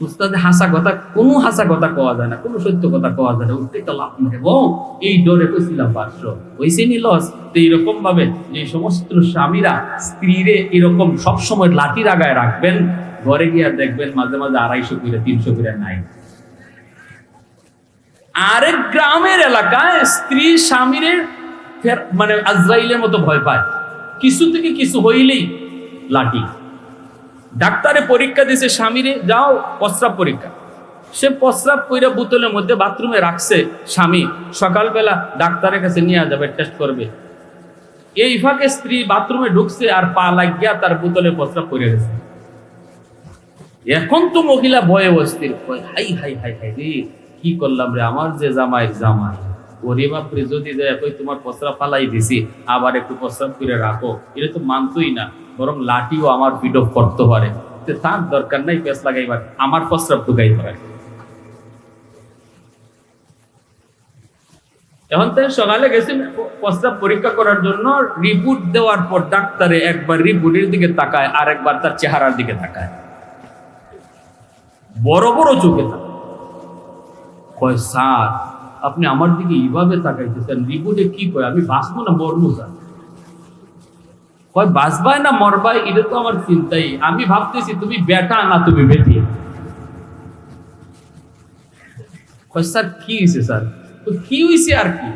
উস্তাদে হাসা কথা, কোনো হাসা কথা কওয়া যায় না, কোনো সত্য কথা কওয়া যায় না, উঠতে তো লাভ নেই। এই ডরে কইছিলাম 500, হইছে নি লস। তো এইরকম ভাবে যে সমস্ত স্বামীরা স্ত্রীরে এরকম সবসময় লাঠির আগায় রাখবেন, ঘরে গিয়া দেখবেন মাঝে মাঝে 250 করে 300 করে নাই। আরেক গ্রামের এলাকায় স্ত্রী স্বামীরে মানে আজরাইলের মতো ভয় পায়, কিছু থেকে কিছু হইলেই লাঠি। ডাক্তারে পরীক্ষা দিছে স্বামীরে, যাও প্রস্রাব পরীক্ষা। সে প্রস্রাব কইরা বোতলের মধ্যে বাথরুমে রাখছে স্বামী, সকালবেলা ডাক্তারের কাছে নিয়ে যাবে, টেস্ট করবে। এই ফাঁকে স্ত্রী বাথরুমে ঢুকছে আর পা লাগিয়া তার বোতলে প্রস্রাব করে গেছে। এখন তো মহিলা ভয়ে অস্থির, হাই হাই হাই হাই রে, কি করলাম রে, আমার যে জামাই জামাই, ওরে বাপরে, যদি তোমার প্রস্রাব ফালাই দিছি, আবার একটু প্রস্রাব করে রাখো, এটা তো মানতই না, বরং লাঠিও আমার পিড অফ করতে পারে। তার দরকার নাই পেস লাগাইবার, আমার প্রস্রাব ঢুকাই পারে। এখন তো সকালে গেছি প্রস্তাব পরীক্ষা করার জন্য, রিপোর্ট দেওয়ার পর ডাক্তারে একবার রিপোর্টের দিকে তাকায় আর একবার তার চেহারার দিকে তাকায়, বড় বড় চোখে তাকায়। কয় স্যার আপনি আমার দিকে এইভাবে তাকাইতেছেন, রিপোর্টে কি কয় আমি বাঁচবো না মরবো স্যার? কয় বাঁচবাই না মরবাই এটা তো আমার চিন্তাই, আমি ভাবতেছি তুমি বেটা না তুমি বেটি। কয় স্যার কি হয়েছে স্যার? তো কি হয়েছে আর কি?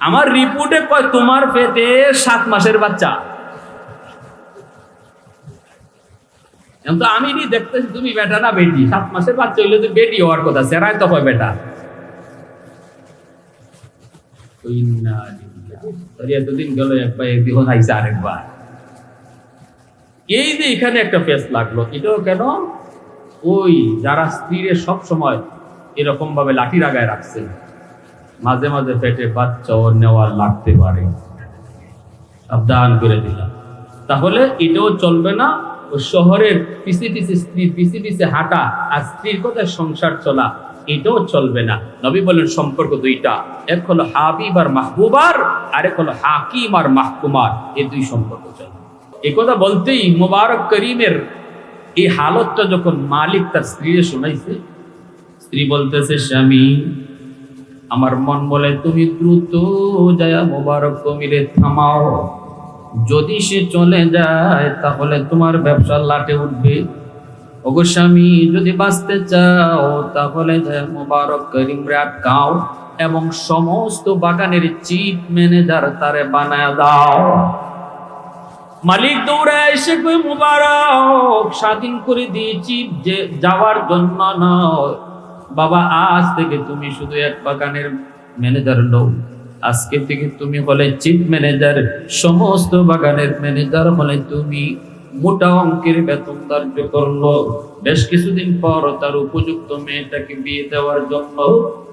আমার রিপোর্টে কয় তোমার পেটে 7 মাসের বাচ্চা। তো আমি দেখতেছি তুমি বেটা না বেটি, 7 মাসের বাচ্চা হইলে তো বেটি হওয়ার কথা, সেরাই তো হয় বেটা। এতদিন গেল একবার একদিন আইসা আরেকবার। এই যে এখানে একটা ফেস লাগলো, এটাও কেন? ওই যারা স্ত্রীরে সব সময় এরকম ভাবে লাঠি লাগায় রাখছেন, মাঝে মাঝে পেটে বাচ্চাও নেওয়ার লাগতে পারে, সাবধান করে দিলাম। তাহলে এটাও চলবে না। ও শহরের পিছে পিছে স্ত্রী পিছে পিছে হাঁটা আর স্ত্রীর কথায় সংসার চলা, এটাও চলবে না। নবী বলেন সম্পর্ক দুইটা, এক হলো হাবিব আর মাহবুবার, আরেক হলো হাকিম আর মাহকুমার। এই দুই সম্পর্ক চলবে। এই কথা বলতেই মুবারক করিমের এই হালতটা যখন মালিক তার স্ত্রীরে শোনাইছে, স্ত্রী বলতেছে স্বামী আমার মন বলে তুমি দ্রুত যায়া মুবারক করিমের থামাও, যদি সে চলে যায় তাহলে তোমার ব্যবসা লাটে উঠবে। ওগো স্বামী যদি বাঁচতে চাও তাহলে মুবারক করিমরে আটকাও এবং সমস্ত বাগানের চিফ ম্যানেজার তারে বানায় দাও। মালিক দৌড়ে এসে কই মুবারক স্বাধীন করে দিয়েছি, যে যাওয়ার জন্য নয় বাবা, আজ থেকে তুমি শুধু এক বাগানের ম্যানেজার নও, আজকে থেকে তুমি হলে চিফ ম্যানেজার, সমস্ত বাগানের ম্যানেজার হলে তুমি। মোটা অঙ্কের বেতন ধার্য করলো। বেশ কিছুদিন পর তার উপযুক্ত মেয়েটাকে বিয়ে দেওয়ার জন্য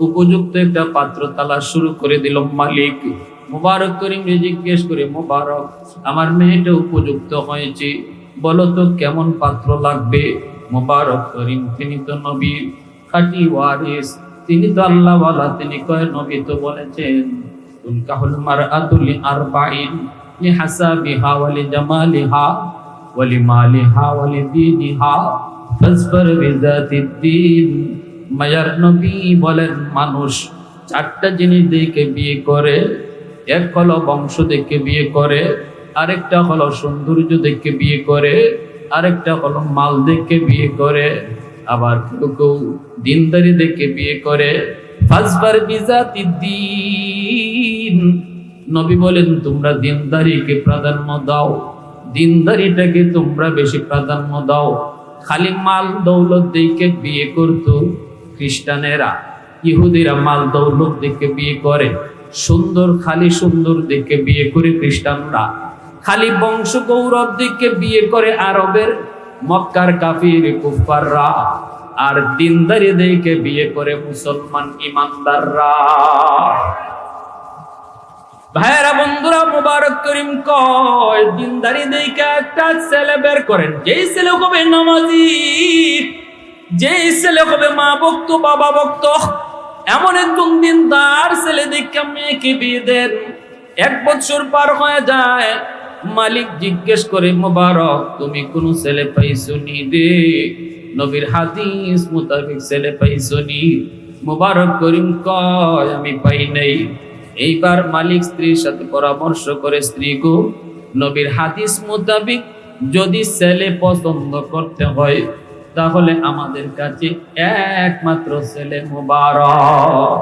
উপযুক্ত একটা পাত্র তালাশ শুরু করে দিল মালিক। মুবারক করিমকে জিজ্ঞেস করে, মুবারক আমার মেয়েটা উপযুক্ত হয়েছে, বলো তো কেমন পাত্র লাগবে? মুবারক করিম তিনি তো নবীর খাঁটি ওয়ারিস, তিনি তো আল্লাহওয়ালা, তিনি কয় নবী তো বলেছেন তুনকাহুল মারআতু লিআরবাইন লিহাসাবিহা ওয়া লিজামালিহা ওয়া লিমালিহা ওয়া লিদীনিহা ফাসফার বিযাতিদ্দীন। মায়ার নবী বলেন মানুষ 4টা জিনিস দেখে বিয়ে করে, এক হলো বংশ দেখে বিয়ে করে, আরেকটা হলো সৌন্দর্য দেখে বিয়ে করে, আরেকটা হলো মাল দেখে বিয়ে করে, আবার কেউ কেউ দিনদারি দেখে বিয়ে করে। ফাসফার বিযাতিদ্দীন, নবী বলেন তোমরা দিনদারিকে প্রাধান্য দাও, দিনদারিটাকে তোমরা বেশি প্রাধান্য দাও। খালি মাল দৌলত দেখে বিয়ে করতো খ্রিস্টানেরা, ইহুদিরা মাল দৌলত দেখে বিয়ে করে, সুন্দর খালি সুন্দর দেখে বিয়ে করে খ্রিস্টানরা, খালি বংশ গৌরব দেখে বিয়ে করে আরবের মক্কার কাফির কুফাররা, আর দিনদারি দেখে বিয়ে করে মুসলমান ইমানদাররা। ভাইরা বন্ধুরা, মুবারক করিম কয় দিনদারি দেখে একটা ছেলে বের করেন, যেই ছেলে হবে নামাজি, যেই ছেলে হবে মা ভক্ত বাবা ভক্ত, এমন একজন দিনদার ছেলে দেখে মেয়েকে বিয়ে দেন। 1 বছর পার হয়ে যায়, মালিক জিজ্ঞেস করে মুবারক তুমি কোন ছেলে পাইছো নি রে? নবীর হাদিস মোতাবেক ছেলে পাইছো নি? মুবারক করিম কয় আমি পাই নাই। এইবার মালিক স্ত্রীর সাথে পরামর্শ করে, স্ত্রী গো নবীর হাদিস মোতাবেক যদি ছেলে পছন্দ করতে হয় তাহলে আমাদের কাছে একমাত্র ছেলে মুবারক।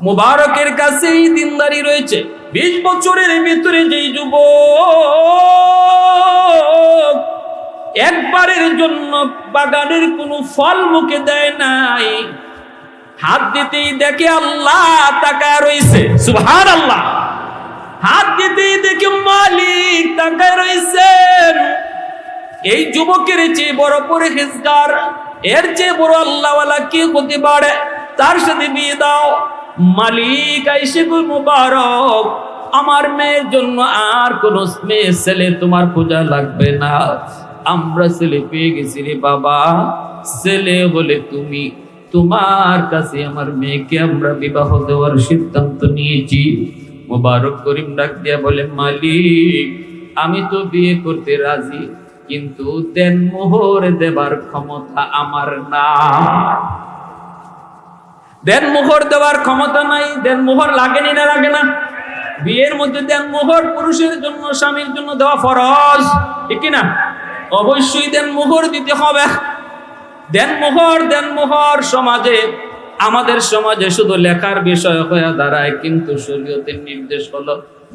মুবারকের কাছে এই দিনদারি রয়েছে। 20 বছরের ভিতরে যেই যুবক একবারের জন্য বাগানের কোনো ফল মুখে দেয় নাই, হাত দিতেই দেখে আল্লাহ তাকায় রয়েছে, সুবহানাল্লাহ, হাত দিতেই দেখে মালিক তাকায় রয়েছেন। এই যুবকের চেয়ে বড় পরহেজগার, এর চেয়ে বড় আল্লাহওয়ালা কে হতে পারে? তার সাথে বিয়ে দাও। মালিক আইসে কই মুবারক আমার মেয়ের জন্য আর কোন মেয়ে ছেলে তোমার পূজা লাগবে না, আমরা ছেলে পেয়ে গেছি রে বাবা, ছেলে হলে তুমি, তোমার কাছে আমার মেয়েকে আমরা বিবাহ দেওয়ার সিদ্ধান্ত নিয়েছি। মোবারক করিম ডাক দিয়া বলে, মালিক আমি তো বিয়ে করতে রাজি, কিন্তু দেনমোহর দেবার ক্ষমতা আমার না। দেনমোহর দেওয়ার ক্ষমতা নাই। দেনমোহর লাগেনি না লাগে না? বিয়ের মধ্যে দেনমোহর পুরুষের জন্য, স্বামীর জন্য দেওয়া ফরজ, ঠিক না? অবশ্যই দেনমোহর দিতে হবে। দেনমোহর সমাজে, আমাদের সমাজে শুধু লেখার বিষয় হয়ে দাঁড়ায়, কিন্তু শরীয়তের নির্দেশ হলো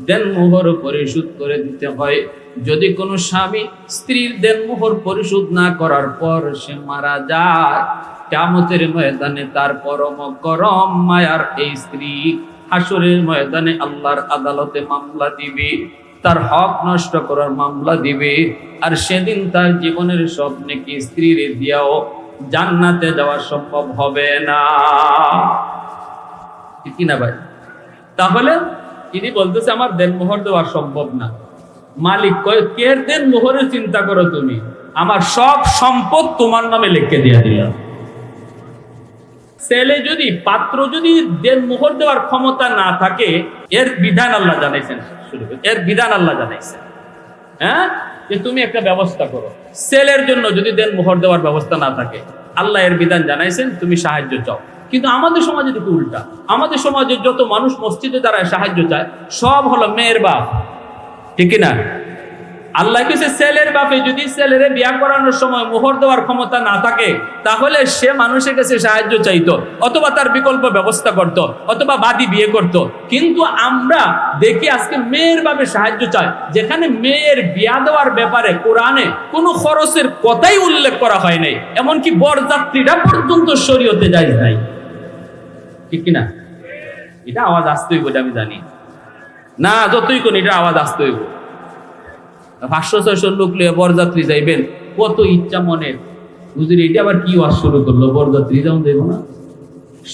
দেনমোহর পরিশোধ করে দিতে হয়। যদি কোনো স্বামী স্ত্রীর দেনমোহর পরিশোধ না করার পর সে মারা যায়, কিয়ামতের ময়দানে তার পরম করম মায়ার এই স্ত্রী হাসরের ময়দানে আল্লাহর আদালতে মামলা দিবে, তার হক নষ্ট করার মামলা দিবে। আর সেদিন তার জীবনের সব নেকি স্ত্রীর দিয়াও জান্নাতে যাওয়া সম্ভব হবে না, ঠিক না ভাই? তাহলে তিনি বলতেছে আমার দেনমোহর দেওয়া সম্ভব না। মালিক কয়, কে দেনমোহরের চিন্তা করো তুমি? আমার সব সম্পদ তোমার নামে লিখে দিয়ে দিলাম। ছেলে যদি, পাত্র যদি দেনমোহর দেওয়ার ক্ষমতা না থাকে, এর বিধান আল্লাহ জানাইছেন। এর বিধান আল্লাহ জানাইছেন, হ্যাঁ, যে তুমি একটা ব্যবস্থা করো। ছেলের জন্য যদি দেনমোহর দেওয়ার ব্যবস্থা না থাকে, আল্লাহ এর বিধান জানাইছেন, তুমি সাহায্য চাও। কিন্তু আমাদের সমাজে দেখি উল্টা। আমাদের সমাজে যত মানুষ মসজিদে দাঁড়ায় সাহায্য চায়, সব হলো মেয়ের বাপ, ঠিক না? আল্লাহ কিছু ছেলের বাপে যদি ছেলের বিয়া করানোর সময় মোহর দেওয়ার ক্ষমতা না থাকে, তাহলে সে মানুষের কাছে সাহায্য চাইতো, অথবা তার বিকল্প ব্যবস্থা করত, অথবা বাদী বিয়ে করত। কিন্তু আমরা দেখি আজকে মেয়ের বাপে সাহায্য চায়, যেখানে মেয়ের বিয়া দেওয়ার ব্যাপারে কোরআনে কোনো খরচের কথাই উল্লেখ করা হয় নাই, এমনকি বরযাত্রীরা পর্যন্ত শরীয়তে জায়েজ নাই, ঠিক কিনা? এটা আওয়াজ আসতে হইব, আমি জানি না, যতই কোন এটা আওয়াজ আসতে হইব। 500-600 লোক লিয়ে বরযাত্রী যাইবেন, কত ইচ্ছা মনের, হুজুর এটা আবার কি ওয়াজ শুরু করলো, বরযাত্রী যাও দেব না।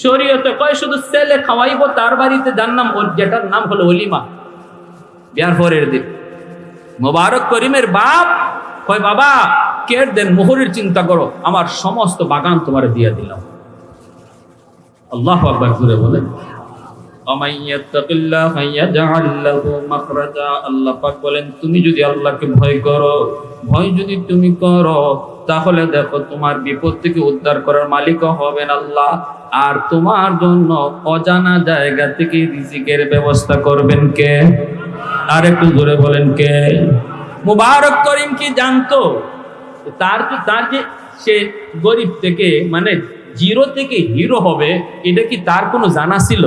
শরীয়তে কয় শুধু ছেলে খাওয়াইব, তার বাড়িতে যার নাম, যেটার নাম হলো ওলিমা, বিয়ার পরের দিন। মোবারক করিমের বাপ কয়, বাবা কে দেন মোহরের চিন্তা করো, আমার সমস্ত বাগান তোমার দিয়ে দিলাম। আল্লাহু আকবার জোরে বলেন। আল্লাহ পাক বলেন, তুমি যদি আল্লাহকে ভয় করো, ভয় যদি তুমি করো, তাহলে দেখো তোমার বিপদ থেকে উদ্ধার করার মালিক হবেন আল্লাহ, আর তোমার জন্য অজানা জায়গা থেকে রিজিকের ব্যবস্থা করবেন কে? আর একটু জোরে বলেন কে? মুবারক করিম কি জানতো তার যে সে গরিব থেকে, মানে জিরো থেকে হিরো হবে, এটা কি তার কোনো জানা ছিল?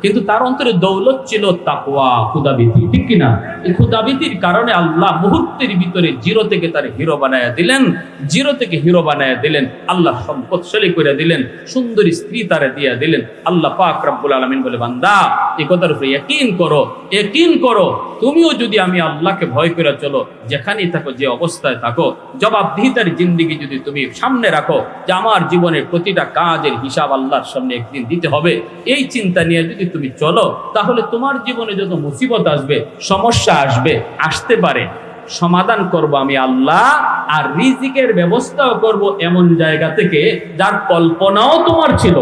কিন্তু তার অন্তরে দৌলত ছিল তাকওয়া, খুদাভীতি, ঠিক কিনা? এই খুদাভীতির কারণে আল্লাহ মুহূর্তের ভিতরে জিরো থেকে তার হিরো বানায়া দিলেন, জিরো থেকে হিরো বানায়া দিলেন। আল্লাহ সম্পদশালী করে দিলেন, সুন্দরী স্ত্রী তারে দিয়া দিলেন। আল্লাহ পাক রব্বুল আলামিন বলে, বান্দা এই কথার উপরে ইয়াকিন করো, ইয়াকিন করো। তুমিও যদি আমি আল্লাহকে ভয় করে চলো, যেখানেই থাকো, যে অবস্থায় থাকো, জবাবদিহিতার জিন্দেগি যদি তুমি সামনে রাখো, যে আমার জীবনের প্রতিটা কাজের হিসাব আল্লাহর সামনে একদিন দিতে হবে, এই চিন্তা নিয়ে যদি তুমি চলো, তাহলে তোমার জীবনে যত মুসিবত আসবে, সমস্যা আসবে, আসতে পারে, সমাধান করব আমি আল্লাহ, আর রিজিকের ব্যবস্থাও করব এমন জায়গা থেকে যার কল্পনাও তোমার ছিল।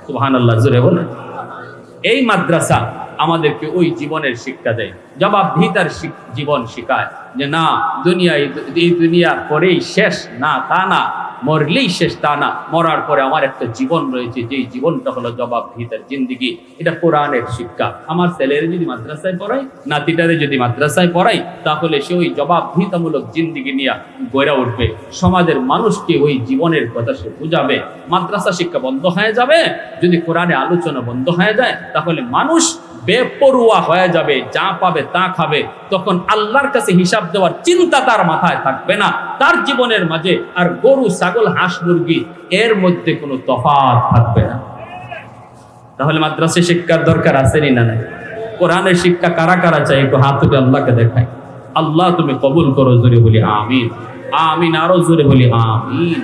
সুবহানাল্লাহ, জোরে বলেন। এই মাদ্রাসা আমাদেরকে ওই জীবনের শিক্ষা দেয়, জবাবদিহিতার জীবন শিখায়, যে না দুনিয়ায়, এই দুনিয়া পরেই শেষ, না তা না, মরলেই শেষ তা না, মরার পরে আমার একটা জীবন রয়েছে, যেই জীবনটা হলো জবাবদিহিতার জিন্দেগি। এটা কোরআনের শিক্ষা। আমার ছেলের যদি মাদ্রাসায় পড়াই, নাতিটারে যদি মাদ্রাসায় পড়াই, তাহলে সে ওই জবাবদিহিতামূলক জিন্দেগি নিয়ে গড়ে উঠবে, সমাজের মানুষকে ওই জীবনের কথা সে বুঝাবে। মাদ্রাসা শিক্ষা বন্ধ হয়ে যাবে, যদি কোরআনে আলোচনা বন্ধ হয়ে যায়, তাহলে মানুষ বেপরোয়া হয়ে যাবে, যা পাবে তা খাবে। তখন আল্লাহর কাছে হিসাব দেওয়ার চিন্তা তার মাথায় থাকবে না, তার জীবনের মাঝে আর গরু, ছাগল, হাঁস, মুরগি এর মধ্যে কোনো তফাৎ থাকবে না। তাহলে মাদ্রাসা শিক্ষার দরকার আছে না নাই? কোরআনের শিক্ষা কারা কারা চাই, একটু হাত তুলে আল্লাহকে দেখায়। আল্লাহ তুমি কবুল করো, জোরে বলি আমিন। আমিন, আরো জোরে বলি আমিন।